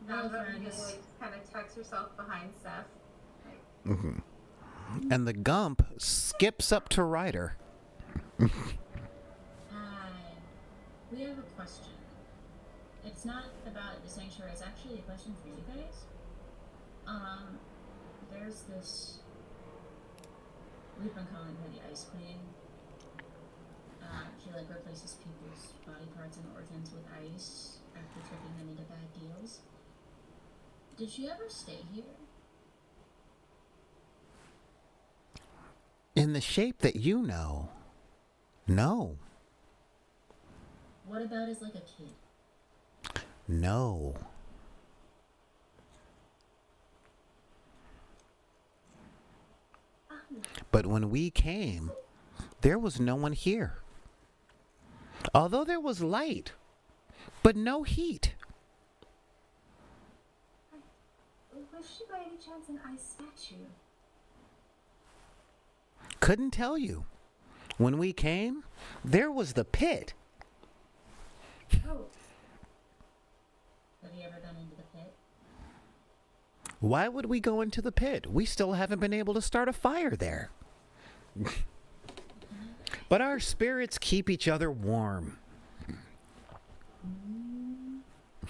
Hello, Ava friends. kind of tucks herself behind Seth. And the Gump skips up to Ryder. Hi. We have a question. It's not about the sanctuary. It's actually a question for you guys. There's this we've been calling her the Ice Queen. She like replaces people's body parts and organs with ice after tricking them into bad deals. Did she ever stay here? In the shape that you know, no. What about as like a kid? No. But when we came, there was no one here. Although there was light, but no heat. Was she by any chance an ice statue? Couldn't tell you. When we came, there was the pit. Oh, Have you ever gone into the pit? Why would we go into the pit? We still haven't been able to start a fire there. But our spirits keep each other warm.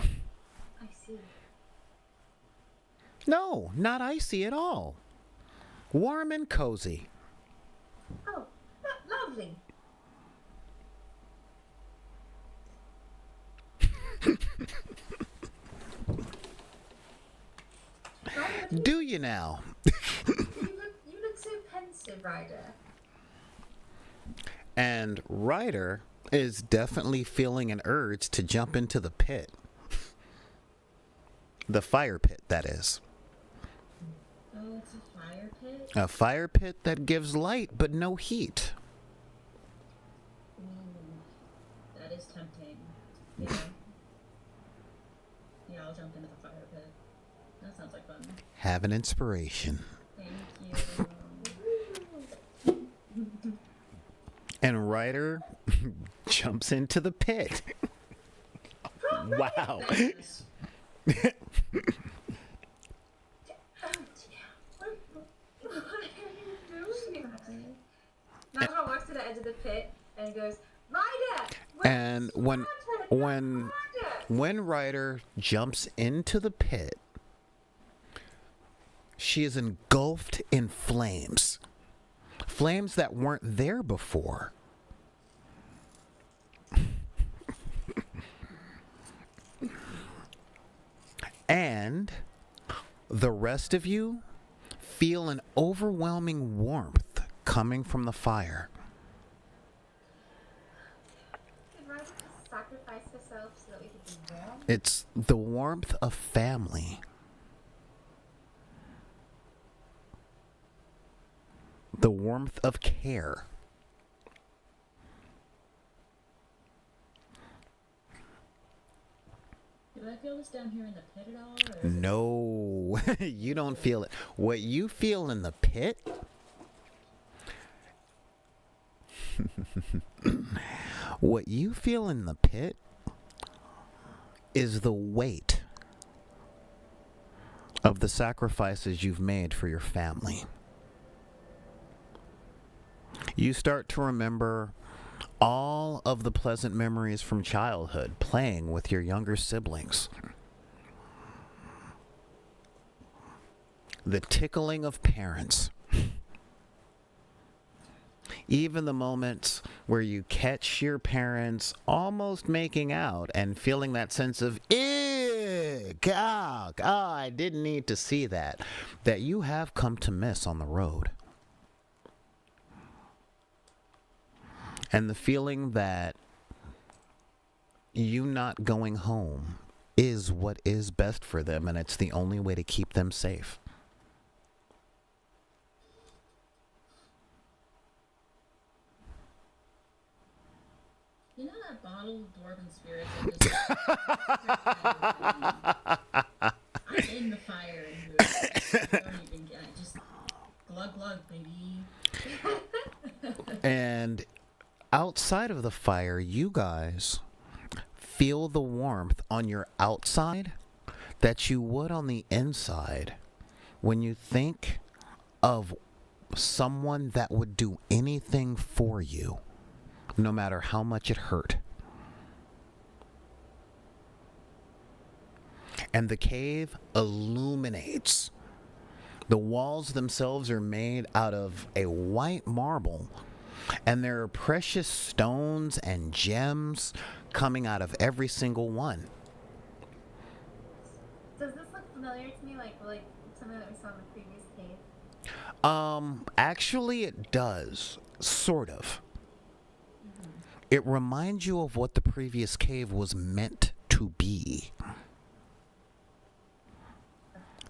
I see. No, not icy at all. Warm and cozy. Oh, lovely. Ryder, Do you now? you look so pensive, Ryder. And Ryder is definitely feeling an urge to jump into the pit. The fire pit, that is. Oh, it's a fire pit? A fire pit that gives light but no heat. Ooh, that is tempting. Yeah. Yeah, I'll jump into the fire pit. That sounds like fun. Have an inspiration. Thank you. And Ryder jumps into the pit. Wow. Thanks. Oh, dear. What are you doing? Maxwell walks to the edge of the pit and goes, Ryder! And when Ryder jumps into the pit, she is engulfed in flames. Flames that weren't there before. And the rest of you feel an overwhelming warmth coming from the fire. Did Ryder just sacrifice herself so that we could be warm? It's the warmth of family. The warmth of care. Do I feel this down here in the pit at all? Or is it- No, you don't feel it. What you feel in the pit what you feel in the pit is the weight of the sacrifices you've made for your family. You start to remember all of the pleasant memories from childhood, playing with your younger siblings. The tickling of parents. Even the moments where you catch your parents almost making out and feeling that sense of, ew, God, oh, I didn't need to see that you have come to miss on the road. And the feeling that you not going home is what is best for them, and it's the only way to keep them safe. You know that bottle of dwarven spirit I'm in the fire and don't even get it. Just glug glug, baby. And outside of the fire, you guys feel the warmth on your outside that you would on the inside when you think of someone that would do anything for you, no matter how much it hurt. And the cave illuminates The walls themselves are made out of a white marble, and there are precious stones and gems coming out of every single one. Does this look familiar to me, like something that we saw in the previous cave? Actually, it does, sort of. It reminds you of what the previous cave was meant to be.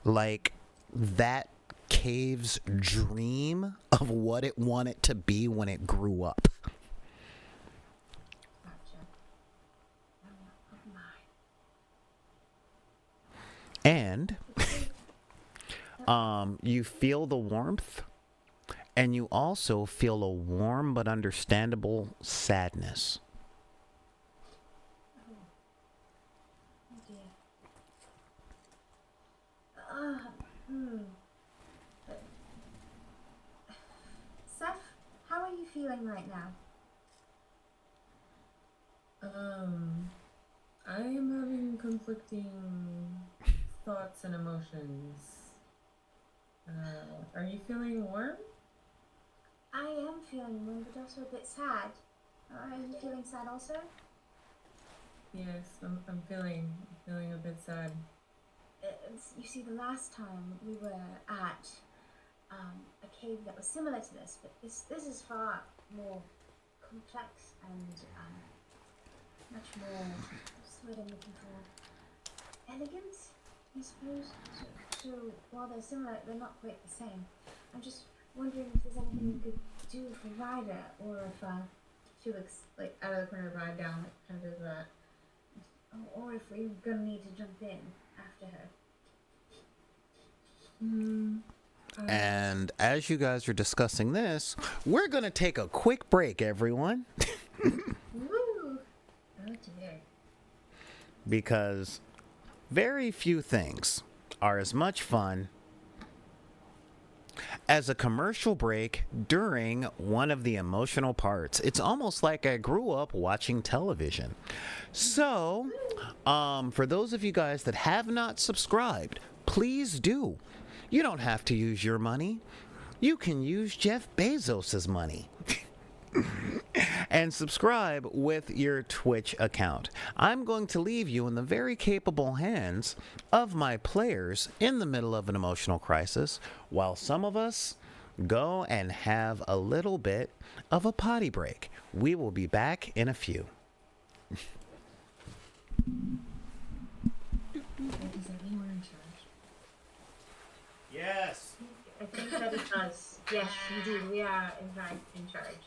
Like that cave's dream of what it wanted to be when it grew up. Gotcha. Oh my. And you feel the warmth, and you also feel a warm but understandable sadness. Oh dear. Hmm. Seth, how are you feeling right now? I am having conflicting thoughts and emotions. Are you feeling warm? I am feeling warm, but also a bit sad. Are you feeling sad also? Yes, I'm feeling a bit sad. You see, the last time we were at a cave that was similar to this, but this is far more complex and much more, what's the word I'm looking for? Elegant, I suppose. So while they're similar, they're not quite the same. I'm just wondering if there's anything we could do for Ryder, or if she looks like out of the corner of her eye down, like kind of does that, or if we're gonna need to jump in after her. And as you guys are discussing this, we're going to take a quick break, everyone. Woo! Oh dear. Because very few things are as much fun as a commercial break during one of the emotional parts. It's almost like I grew up watching television. So, for those of you guys that have not subscribed, please do. You don't have to use your money. You can use Jeff Bezos's money. And subscribe with your Twitch account. I'm going to leave you in the very capable hands of my players in the middle of an emotional crisis, while some of us go and have a little bit of a potty break. We will be back in a few. Does that mean we're in charge? Yes. I think that it does. Yes, indeed, we are in fact in charge.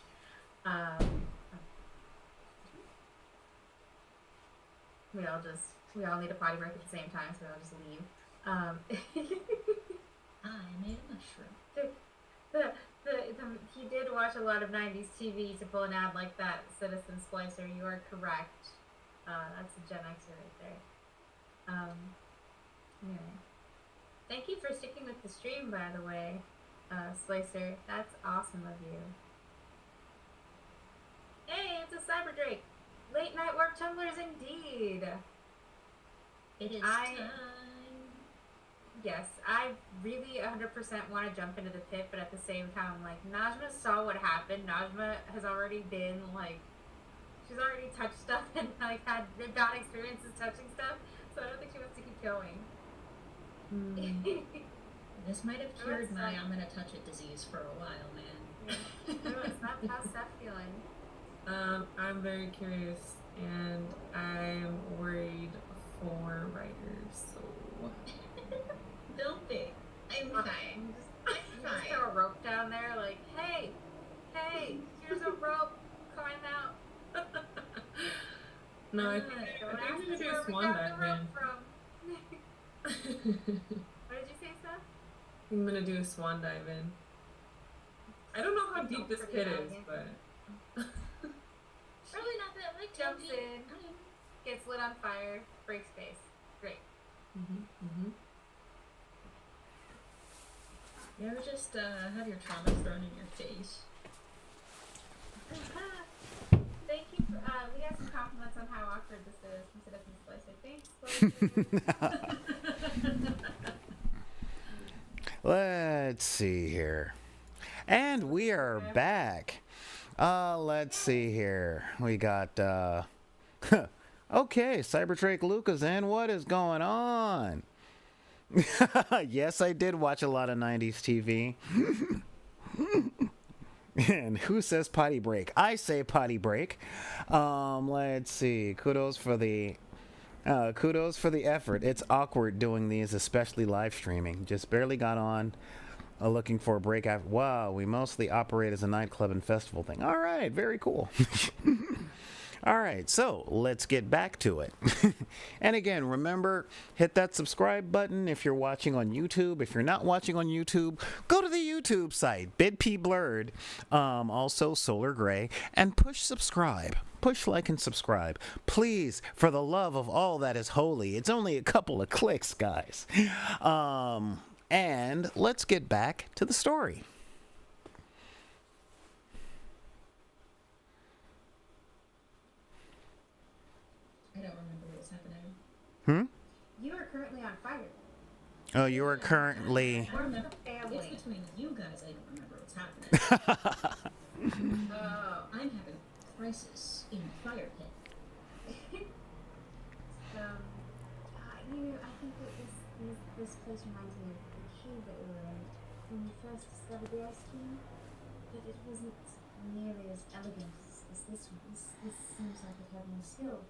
We all need a potty break at the same time, so we all just leave. I made a mushroom. He did watch a lot of 90s TV to pull an ad like that, Citizen Splicer. You are correct. That's a Gen Xer right there. Anyway. Thank you for sticking with the stream, by the way, Splicer. That's awesome of you. Hey, it's a Cyber Drake. Late night work tumblers indeed. It is time. Yes, I really 100% want to jump into the pit, but at the same time, like, Najma saw what happened. Najma has already been, like, she's already touched stuff and, like, had bad experiences touching stuff, so I don't think she wants to keep going. This might have cured my I'm gonna touch it disease for a while, man. No, it's not how's Steph feeling. I'm very curious, and I'm worried for writers, so... Don't be. I'm fine. Just throw a rope down there, like, hey, here's a rope, climb out. No, I think I'm gonna do a swan dive, man. What did you say, Steph? I'm gonna do a swan dive in. I don't know how deep this pit is, but... Probably not that like Jumps in, gets lit on fire, breaks face. Great. You ever just have your traumas thrown in your face? Thank you. We got some compliments on how awkward this is from Citizen Splicer. Thanks, Splicer. let's see here. And we are back. Let's see here. We got, okay, Cyberdrake Lucas, and what is going on? Yes, I did watch a lot of 90s TV. And who says potty break? I say potty break. Let's see. Kudos for the effort. It's awkward doing these, especially live streaming. Just barely got on. Looking for a break after. Wow, we mostly operate as a nightclub and festival thing. All right, very cool. All right, so let's get back to it. And again, remember, hit that subscribe button if you're watching on YouTube. If you're not watching on YouTube, go to the YouTube site, BitP Blurred, also Solar Gray, and push subscribe. Push like and subscribe. Please, for the love of all that is holy. It's only a couple of clicks, guys. And let's get back to the story. I don't remember what's happening. You are currently on fire. Oh, you are currently... I remember. Family. It's between you guys. I don't remember what's happening. Oh. I'm having a crisis in the fire pit. I think that this place reminds me of the cave that we were in when we first discovered the ice cream. But it wasn't nearly as elegant as this one. This seems like it had more skill.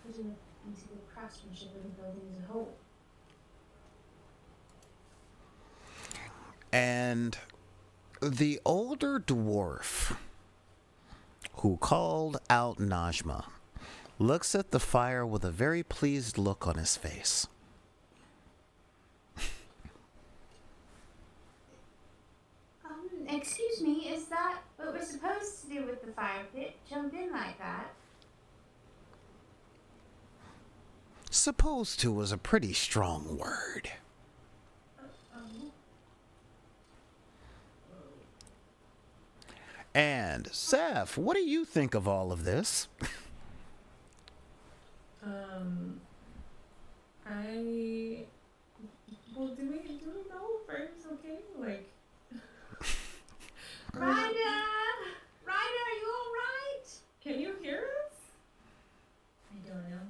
Putting it into the craftsmanship of the building as a whole. And the older dwarf who called out Najma looks at the fire with a very pleased look on his face. Excuse me, is that what we're supposed to do with the fire pit? Jump in like that? Supposed to was a pretty strong word. And Seth, what do you think of all of this? Well, do we know if Fire's okay? Like, Ryder! Ryder, are you alright? can you hear us? I don't know.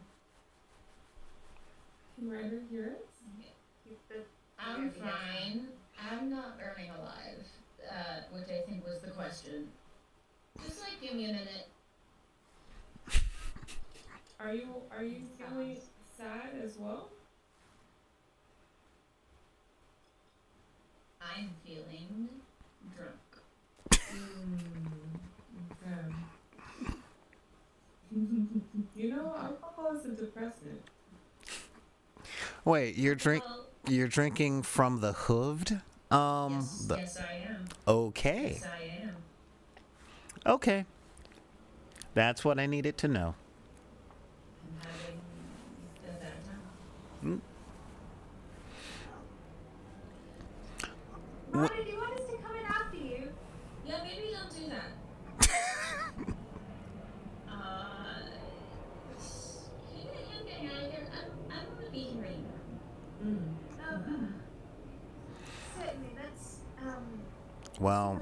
Can Ryder hear us? I'm fine. I'm not burning alive, which I think was the question. Just like give me a minute. Are you feeling sad as well? I'm feeling drunk. Okay. You know, alcohol is a depressant. Wait, you're Well, drinking from the hooved? yes, I am. Okay. Yes, I am. Okay. That's what I needed to know. I'm having a bad time. Ryder, do you want us to come in after you? Yeah, maybe don't do that. Hang on here. I'm gonna be here anymore. Oh, certainly, that's, Well,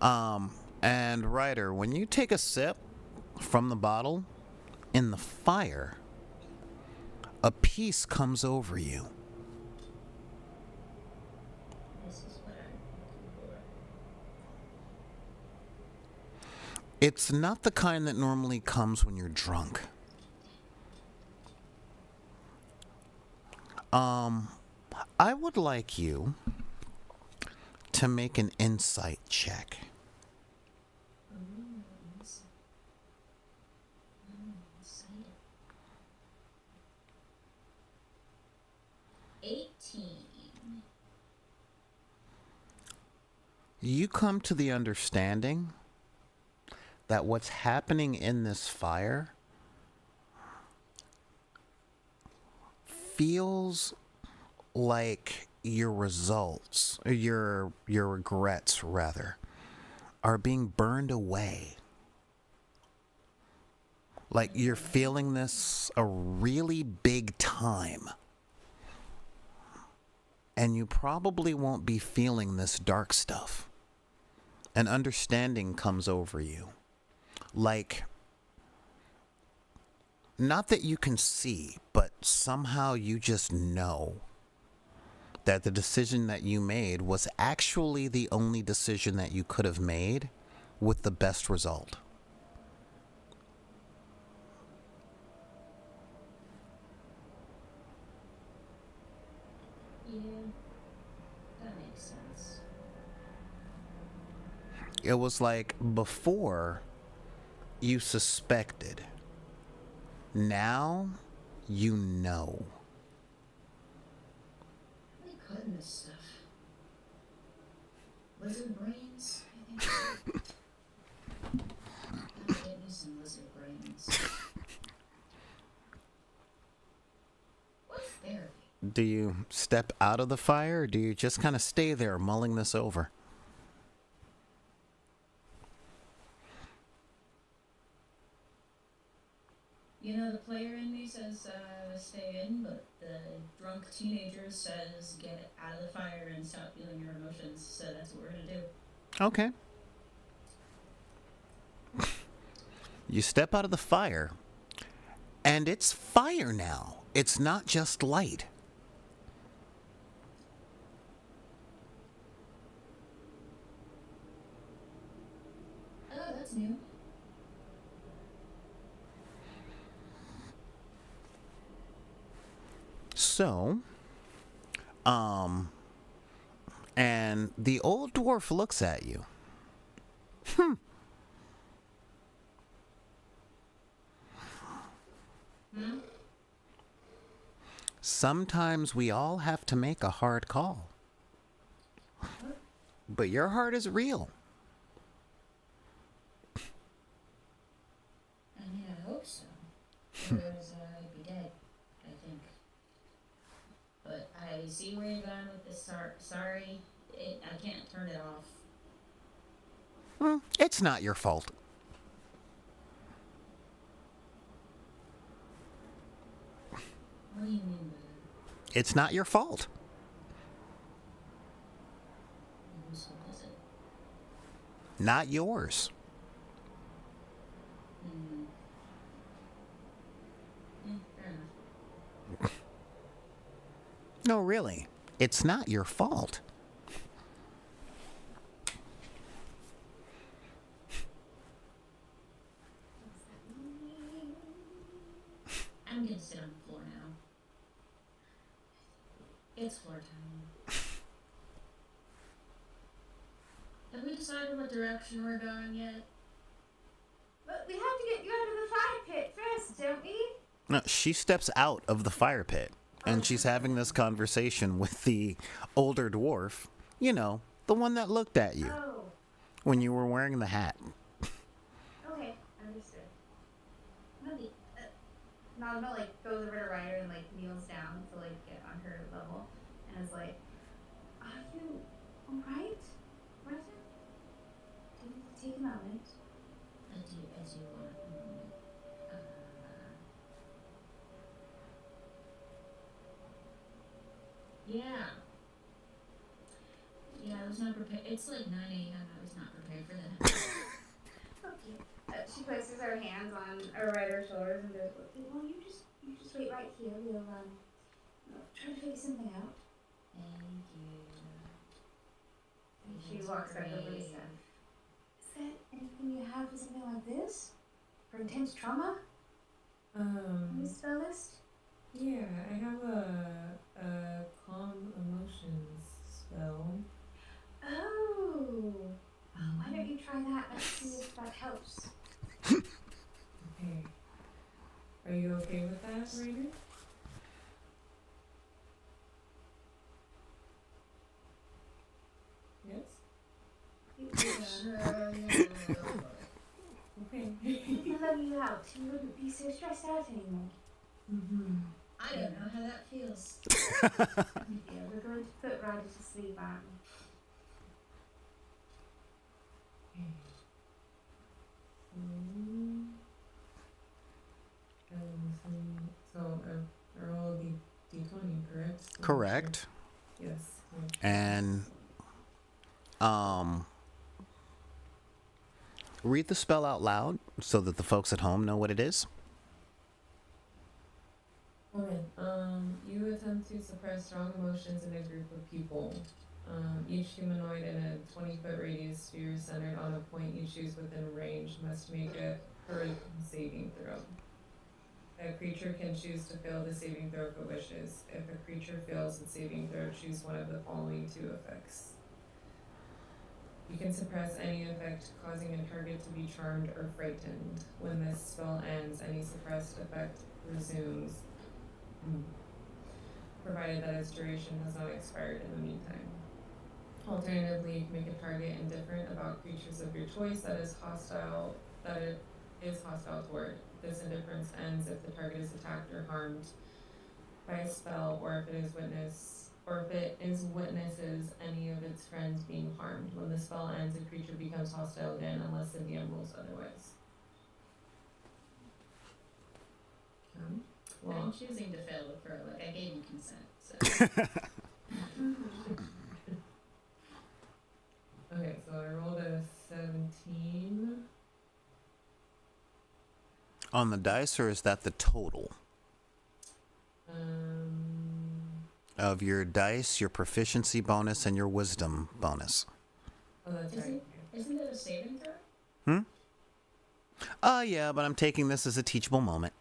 right. and Ryder, when you take a sip from the bottle in the fire, a peace comes over you. This is what I'm looking for. It's not the kind that normally comes when you're drunk. I would like you to make an insight check. 18. You come to the understanding that what's happening in this fire feels like your results, or your regrets rather, are being burned away. Like you're feeling this a really big time. and you probably won't be feeling this dark stuff. An understanding comes over you. Like, not that you can see, but somehow you just know that the decision that you made was actually the only decision that you could have made with the best result. Yeah, that makes sense. It was like before you suspected. Now you know. What are they cutting this stuff? Lizard brains, I think. Gotta get me some lizard brains. What's therapy? Do you step out of the fire, or do you just kind of stay there mulling this over? You know, the player in me says stay in, but the drunk teenager says get out of the fire and stop feeling your emotions, so that's what we're gonna do. Okay. You step out of the fire, and it's fire now. It's not just light. Oh, that's new. So, and the old dwarf looks at you. Hmm? Sometimes we all have to make a hard call. But your heart is real. I mean, I hope so. Otherwise, I'd be dead, I think. But I see where you're going with this. Sorry, I can't turn it off. It's not your fault. What do you mean by that? It's not your fault. Whose fault is it? Not yours. Fair enough. No, really. It's not your fault. I'm gonna sit on the floor now. It's floor time. Have we decided what direction we're going yet? But we have to get you out of the fire pit first, don't we? No, she steps out of the fire pit, and she's having this conversation with the older dwarf. You know, the one that looked at you Oh, when you were wearing the hat. okay, understood. Maybe, Nagano, like, goes over to Ryder and, like, kneels down to, like, get on her level, and is like, are you alright, Ryder? Take a moment. As you want. Yeah. Yeah, I was not prepared. It's like 9 a.m. I was not prepared for that. Okay. She places her hands on Ryder's shoulders and goes, okay, well, you just wait right here. We'll try to figure something out. Thank you. And she walks back over to Steph. Is there anything you have for something like this? For intense trauma? On the spell list? Yeah, I have a calm emotions spell. Oh. Why don't you try that? Let's see if that helps. Okay. Are you okay with that, Ryder? Yes? Okay. If I let you out, you wouldn't be so stressed out anymore. Mm-hmm. I don't know how that feels. Yeah, we're going to put Ryder to sleep, aren't we? So I roll D20, correct? Correct. Yes. And read the spell out loud so that the folks at home know what it is. Okay. You attempt to suppress strong emotions in a group of people. Each humanoid in a 20-foot radius sphere centered on a point you choose within range must make a charisma saving throw. A creature can choose to fail the saving throw if it wishes. If a creature fails its saving throw, choose one of the following 2 effects. You can suppress any effect causing a target to be charmed or frightened. When this spell ends, any suppressed effect resumes, provided that its duration has not expired in the meantime. Alternatively, you can make a target indifferent about creatures of your choice that it is hostile toward. This indifference ends if the target is attacked or harmed by a spell, or if it witnesses any of its friends being harmed. When the spell ends, a creature becomes hostile again unless the DM rules otherwise. I'm choosing to fail the throw. Like, I gave you consent, so. Okay, so I rolled a 17. On the dice, or is that the total of your dice, your proficiency bonus, and your wisdom bonus? Oh, that's right. Isn't it a saving throw? Yeah, but I'm taking this as a teachable moment.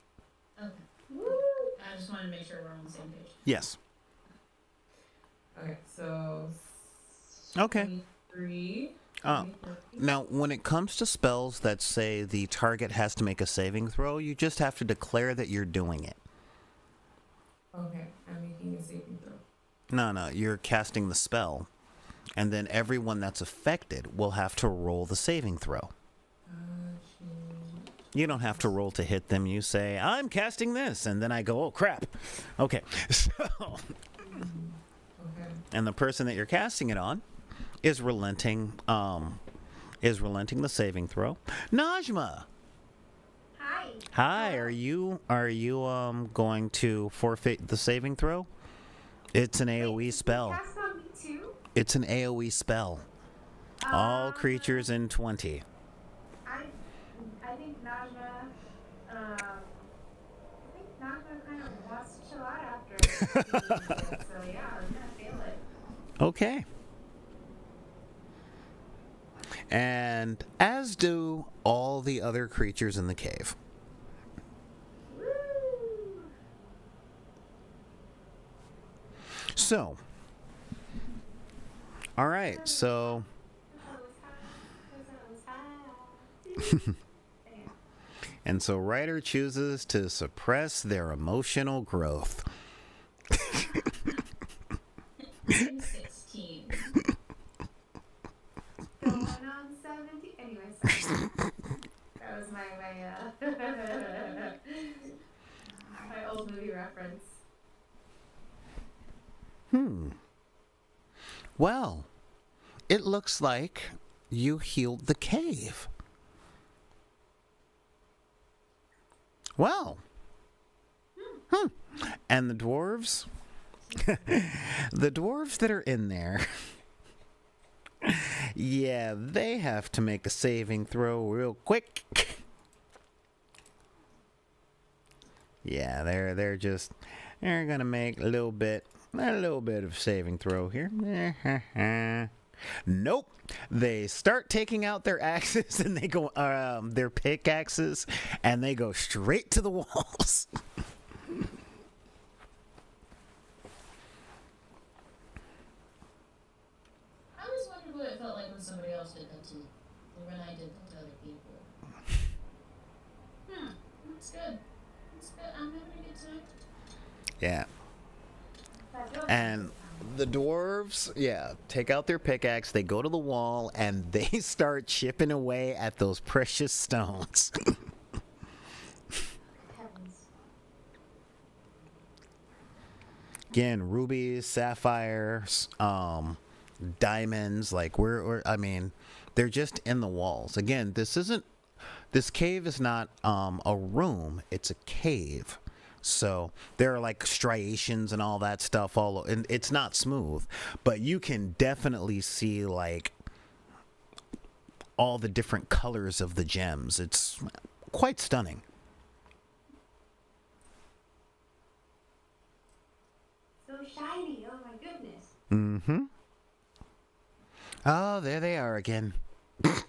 Okay. I just wanted to make sure we're on the same page. Yes. Okay, so. Okay. 23. Now, when it comes to spells that say the target has to make a saving throw, you just have to declare that you're doing it. Okay, I'm making a saving throw. No, you're casting the spell, and then everyone that's affected will have to roll the saving throw. You don't have to roll to hit them. You say, I'm casting this, and then I go, oh, crap. Okay, so... Okay. And the person that you're casting it on is relenting the saving throw. Najma! Hi, are you going to forfeit the saving throw? It's an AoE spell. Cast on me too? It's an AoE spell. All creatures in 20. I think Najma kind of wants to chill out after. So yeah, I'm gonna fail it. Okay. And as do all the other creatures in the cave. Woo! So, all right, so and so Ryder chooses to suppress their emotional growth. 16. Going on 17. Anyways, that was my my old movie reference. Well, it looks like you healed the cave. Well. And the dwarves? The dwarves that are in there, yeah, they have to make a saving throw real quick. Yeah, they're gonna make a little bit of saving throw here. Nope. They start taking out their axes and they go their pickaxes and they go straight to the walls. I always wondered what it felt like when somebody else did that to me, or when I did that to other people. That's good. That's good. I'm having a good time. Yeah. And the dwarves, take out their pickaxe, they go to the wall, and they start chipping away at those precious stones. Again, rubies, sapphires, diamonds, like they're just in the walls. Again, this cave is not a room, it's a cave. So there are like striations and all that stuff and it's not smooth, but you can definitely see like all the different colors of the gems. It's quite stunning. So shiny. Oh my goodness. Mm-hmm. Oh, there they are again. Oh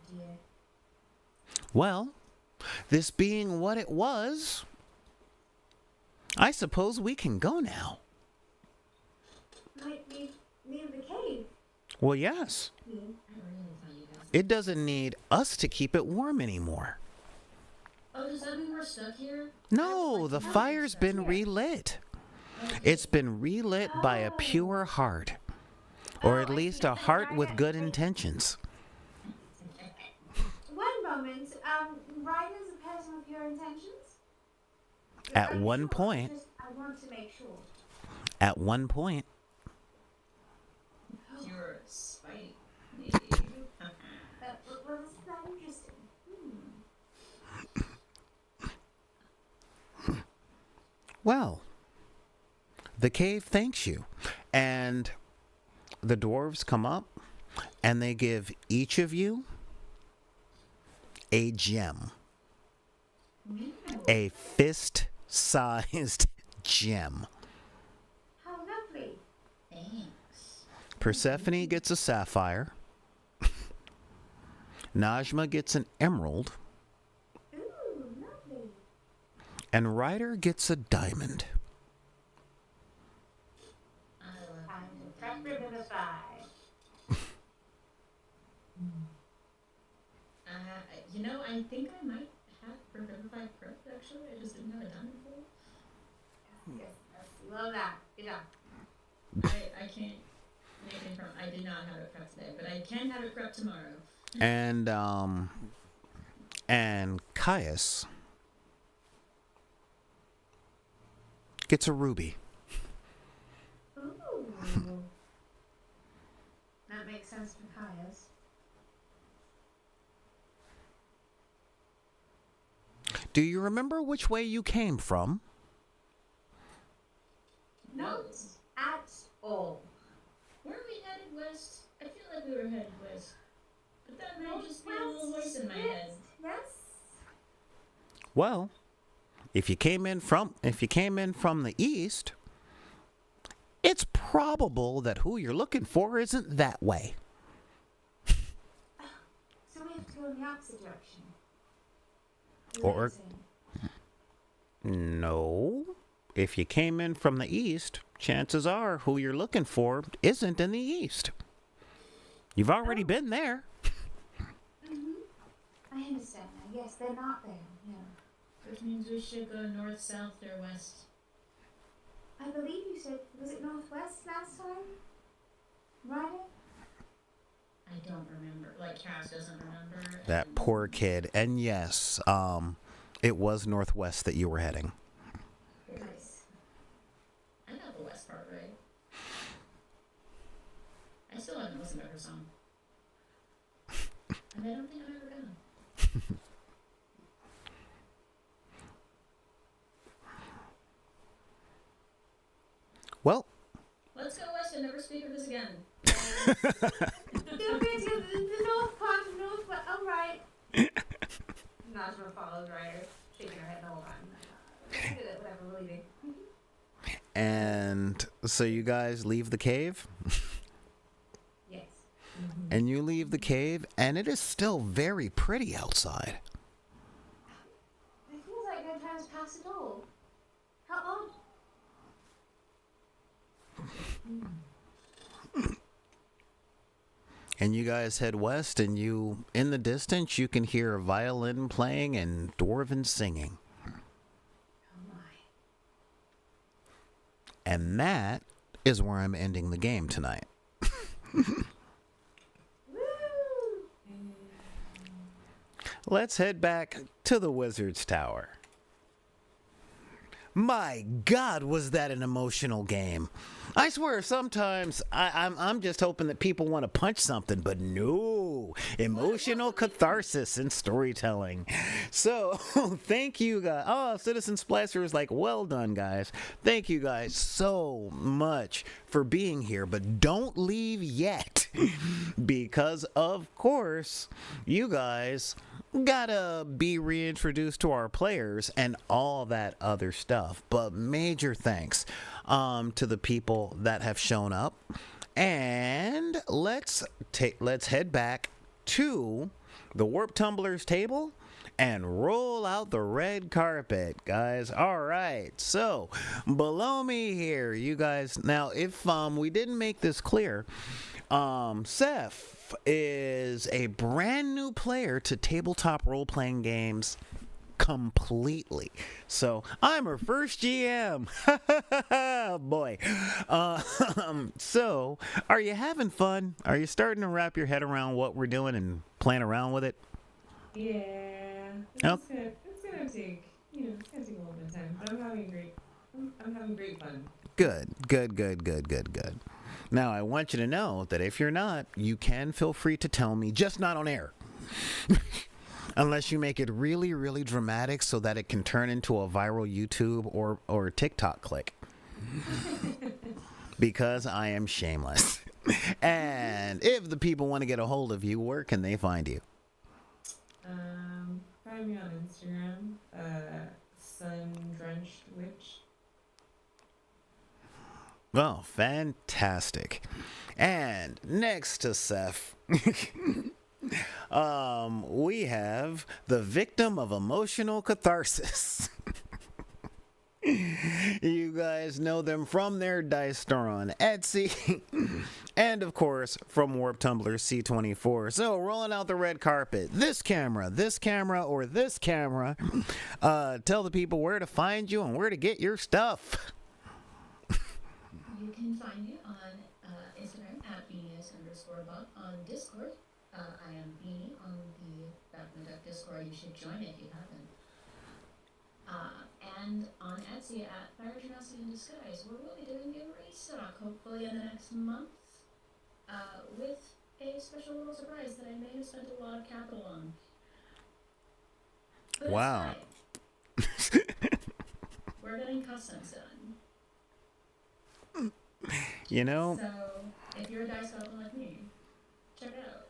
dear. Well, this being what it was, I suppose we can go now. Might leave the cave. Well, yes. I really thought you guys. It doesn't need us to keep it warm anymore. Oh, does that mean we're stuck here? No, the fire's been relit. It's been relit by a pure heart. Or at least a heart with good intentions. One moment. Ryder's a person with pure intentions? At I'm one sure, point. I want to make sure. At one point. You're spite. Maybe. Well, isn't that interesting? Well, the cave thanks you. And the dwarves come up and they give each of you a gem. A fist-sized gem. How lovely. Thanks. Persephone gets a sapphire. Najma gets an emerald. Ooh, lovely. And Ryder gets a diamond. I love I'm it. preferred of the five. You know, I think I might have Revivify prepped actually. I just didn't have a diamond for it. Yes, love that. Good job. I can't make it from. I did not have it prepped today, but I can have it prepped tomorrow. And Caius gets a ruby. Ooh. That makes sense for Caius. Do you remember which way you came from? Not at all. Weren't we headed west? I feel like we were headed west. But that might just be a little voice in my head. Yes. Well, if you came in from the east, it's probable that who you're looking for isn't that way. So we have to go in the opposite direction. Or- No. If you came in from the east, chances are who you're looking for isn't in the east. You've already been there. I understand now. Yes, they're not there. Yeah. Which means we should go north, south, or west. I believe you said, was it northwest last time? Ryder? I don't remember. Like, Cass doesn't remember. That and- poor kid. And yes, it was northwest that you were heading. Nice. I got the west part right. I still haven't listened to her song. And I don't think I'm ever gonna. Well, Let's go west and never speak of this again. Don't get to the north part of northwest. Oh, right. Najma follows Ryder, shaking her head the whole time. Whatever, we're leaving. and so you guys leave the cave, Yes. and you leave the cave, and it is still very pretty outside. It feels like no time's passed at all. How odd. And you guys head west, and in the distance, you can hear a violin playing and dwarven singing. Oh my. And that is where I'm ending the game tonight. Woo! Let's head back to the Wizard's Tower. My God, was that an emotional game. I swear, sometimes I'm just hoping that people want to punch something, but no, emotional catharsis and storytelling. So, thank you guys. Oh, Citizen Splicer is like, well done, guys. Thank you guys so much for being here, but don't leave yet, because of course, you guys gotta be reintroduced to our players and all that other stuff. But major thanks to the people that have shown up, and let's head back to the Warp Tumblers table and roll out the red carpet, guys. All right, so below me here, you guys. Now, if we didn't make this clear, Seth is a brand new player to tabletop role-playing games completely. So I'm her first GM. Boy. So are you having fun? Are you starting to wrap your head around what we're doing and playing around with it? Yeah. Oh. It's gonna take a little bit of time, but I'm having great fun. Good. Now, I want you to know that if you're not, you can feel free to tell me, just not on air. Unless you make it really, really dramatic so that it can turn into a viral YouTube or TikTok click. Because I am shameless. And if the people want to get a hold of you, where can they find you? Find me on Instagram, Sun-Drenched Witch. Well, fantastic. And next to Seth, we have the victim of emotional catharsis. You guys know them from their dice store on Etsy, and of course from Warp Tumblers C-24. So rolling out the red carpet, this camera, or this camera, tell the people where to find you and where to get your stuff. You can find me on Instagram at beanies_bot, on Discord. I am Beanie on the Back in the Deck Discord. You should join it if you haven't. And on Etsy at Fire Genasi in Disguise, where we'll be doing a restock hopefully in the next month, with a special little surprise that I may have spent a lot of capital on. But wow. it's fine. We're getting customs done. You know, so if you're a dice goblin like me, check it out.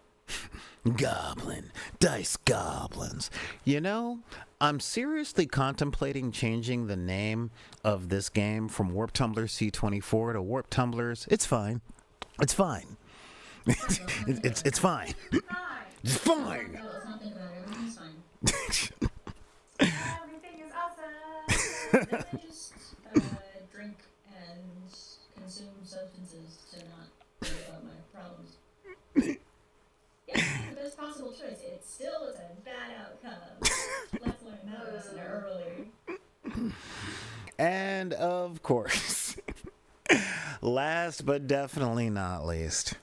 Dice goblins. You know, I'm seriously contemplating changing the name of this game from Warp Tumblers C-24 to Warp Tumblers. It's fine. It's fine. It's fine. It's fine. No, let's not think about it. Everything's fine. Everything is awesome. Then I just drink and consume substances to not think about my problems. Yeah, it's the best possible choice. It still is a bad outcome. Let's learn that lesson early. And of course, last but definitely not least,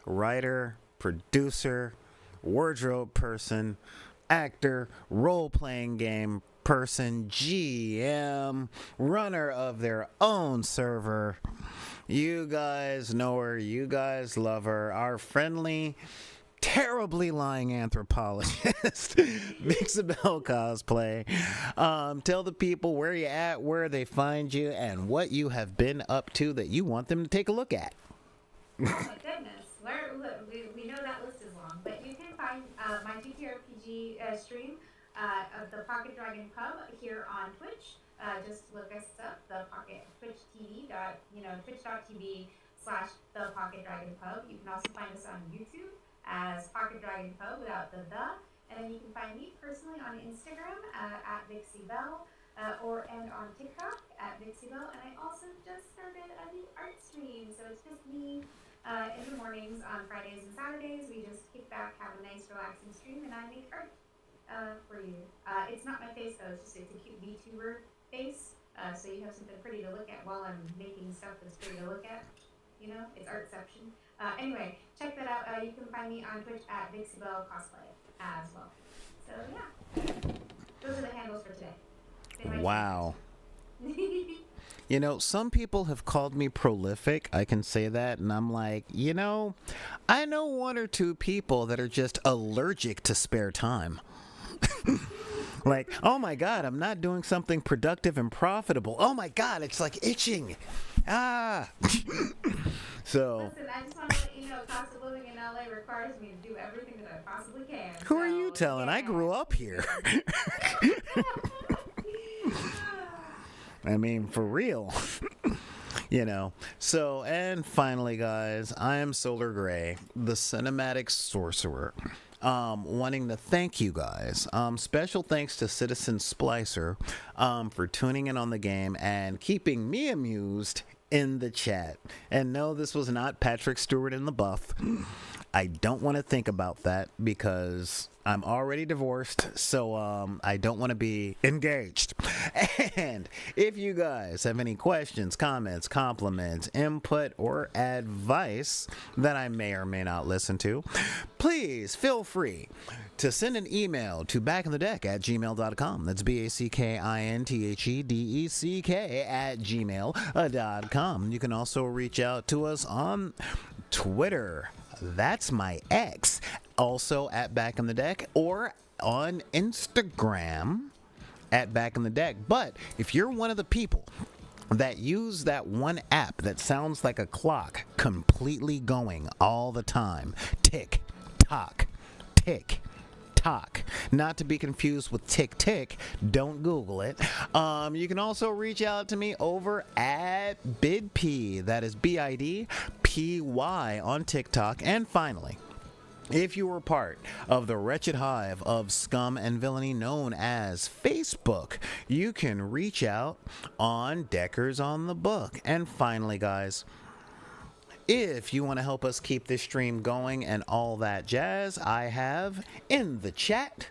writer, producer, wardrobe person, actor, role-playing game person, GM, runner of their own server. You guys know her, you guys love her, our friendly, terribly lying anthropologist, Vixabelle Cosplay. Tell the people where you at, where they find you, and what you have been up to that you want them to take a look at. Oh my goodness. We know that list is long, but you can find my TTRPG stream of the Pocket Dragon Pub here on Twitch. Just look us up, the Pocket twitch.tv/the Pocket Dragon Pub. You can also find us on YouTube as Pocket Dragon Pub without the. And then you can find me personally on Instagram at VixieBelle and on TikTok at VixieBelle. And I also just started a new art stream, so it's just me in the mornings on Fridays and Saturdays. We just kick back, have a nice relaxing stream, and I make art for you. It's not my face though; it's a cute VTuber face. So you have something pretty to look at while I'm making stuff that's pretty to look at. You know, it's artception. Anyway, check that out. You can find me on Twitch at VixieBelle Cosplay as well. So yeah, those are the handles for today. Wow. You know, some people have called me prolific. I can say that. And I'm like, I know one or two people that are just allergic to spare time. Like, oh my God, I'm not doing something productive and profitable. Oh my God, it's like itching. Ah. So. Listen, I just want to let you know, cost of living in LA requires me to do everything that I possibly can. Who are you telling? Yeah. I grew up here. I mean, for real. So, and finally, guys, I am Solar Gray, the cinematic sorcerer. Wanting to thank you guys. Special thanks to Citizen Splicer for tuning in on the game and keeping me amused in the chat. And no, this was not Patrick Stewart in the buff. I don't want to think about that because I'm already divorced, so I don't want to be engaged. And if you guys have any questions, comments, compliments, input, or advice that I may or may not listen to, please feel free to send an email to backinthedeck@gmail.com. That's BACKINTHEDECK@gmail.com. You can also reach out to us on Twitter. That's my ex. Also at Back in the Deck, or on Instagram at Back in the Deck. But if you're one of the people that use that one app that sounds like a clock completely going all the time, tick tock, tick tock, not to be confused with tick tick, don't Google it. You can also reach out to me over at BidP, that is BIDPY on TikTok. And finally, if you were part of the wretched hive of scum and villainy known as Facebook, you can reach out on Deckers on the Book. And finally, guys, if you want to help us keep this stream going and all that jazz, I have in the chat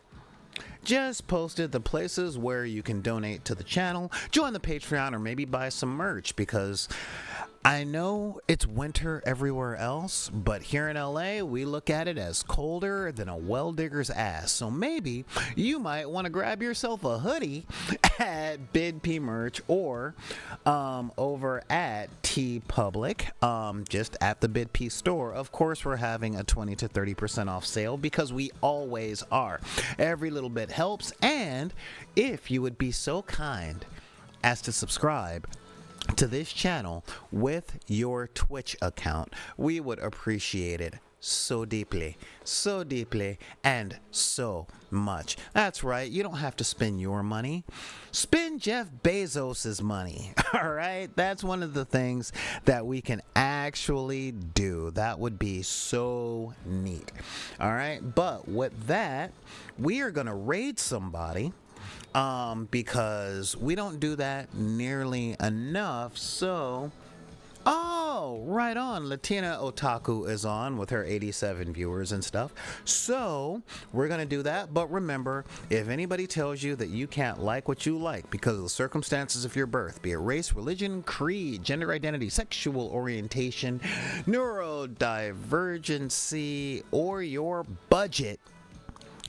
just posted the places where you can donate to the channel, join the Patreon, or maybe buy some merch, because I know it's winter everywhere else, but here in LA, we look at it as colder than a well digger's ass. So maybe you might want to grab yourself a hoodie at BidP Merch, or over at TeePublic, just at the BidP store. Of course, we're having a 20 to 30% off sale because we always are. Every little bit helps. And if you would be so kind as to subscribe to this channel with your Twitch account, we would appreciate it so deeply, and so much. That's right, you don't have to spend your money. Spend Jeff Bezos's money. All right, that's one of the things that we can actually do. That would be so neat. All right, but with that, we are gonna raid somebody, because we don't do that nearly enough. So, oh, right on, Latina Otaku is on with her 87 viewers and stuff. So we're gonna do that. But remember, if anybody tells you that you can't like what you like because of the circumstances of your birth, be it race, religion, creed, gender identity, sexual orientation, neurodivergency, or your budget,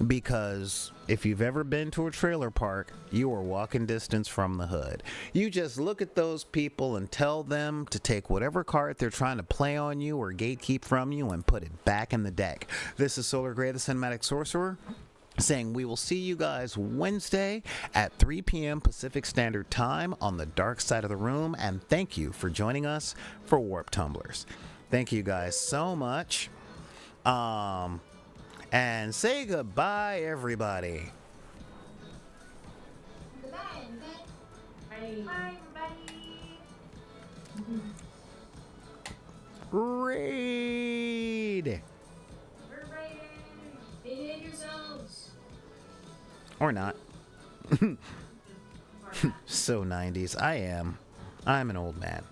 because if you've ever been to a trailer park, you are walking distance from the hood. You just look at those people and tell them to take whatever card they're trying to play on you or gatekeep from you and put it back in the deck. This is Solar Gray, the Cinematic Sorcerer, saying we will see you guys Wednesday at 3 p.m. Pacific Standard Time on the dark side of the room. And thank you for joining us for Warp Tumblers. Thank you guys so much. And say goodbye, everybody. Goodbye, everybody. Bye, everybody. Raid! We're raiding. Behave yourselves. Or not. Or not. So 90s. I am. I'm an old man.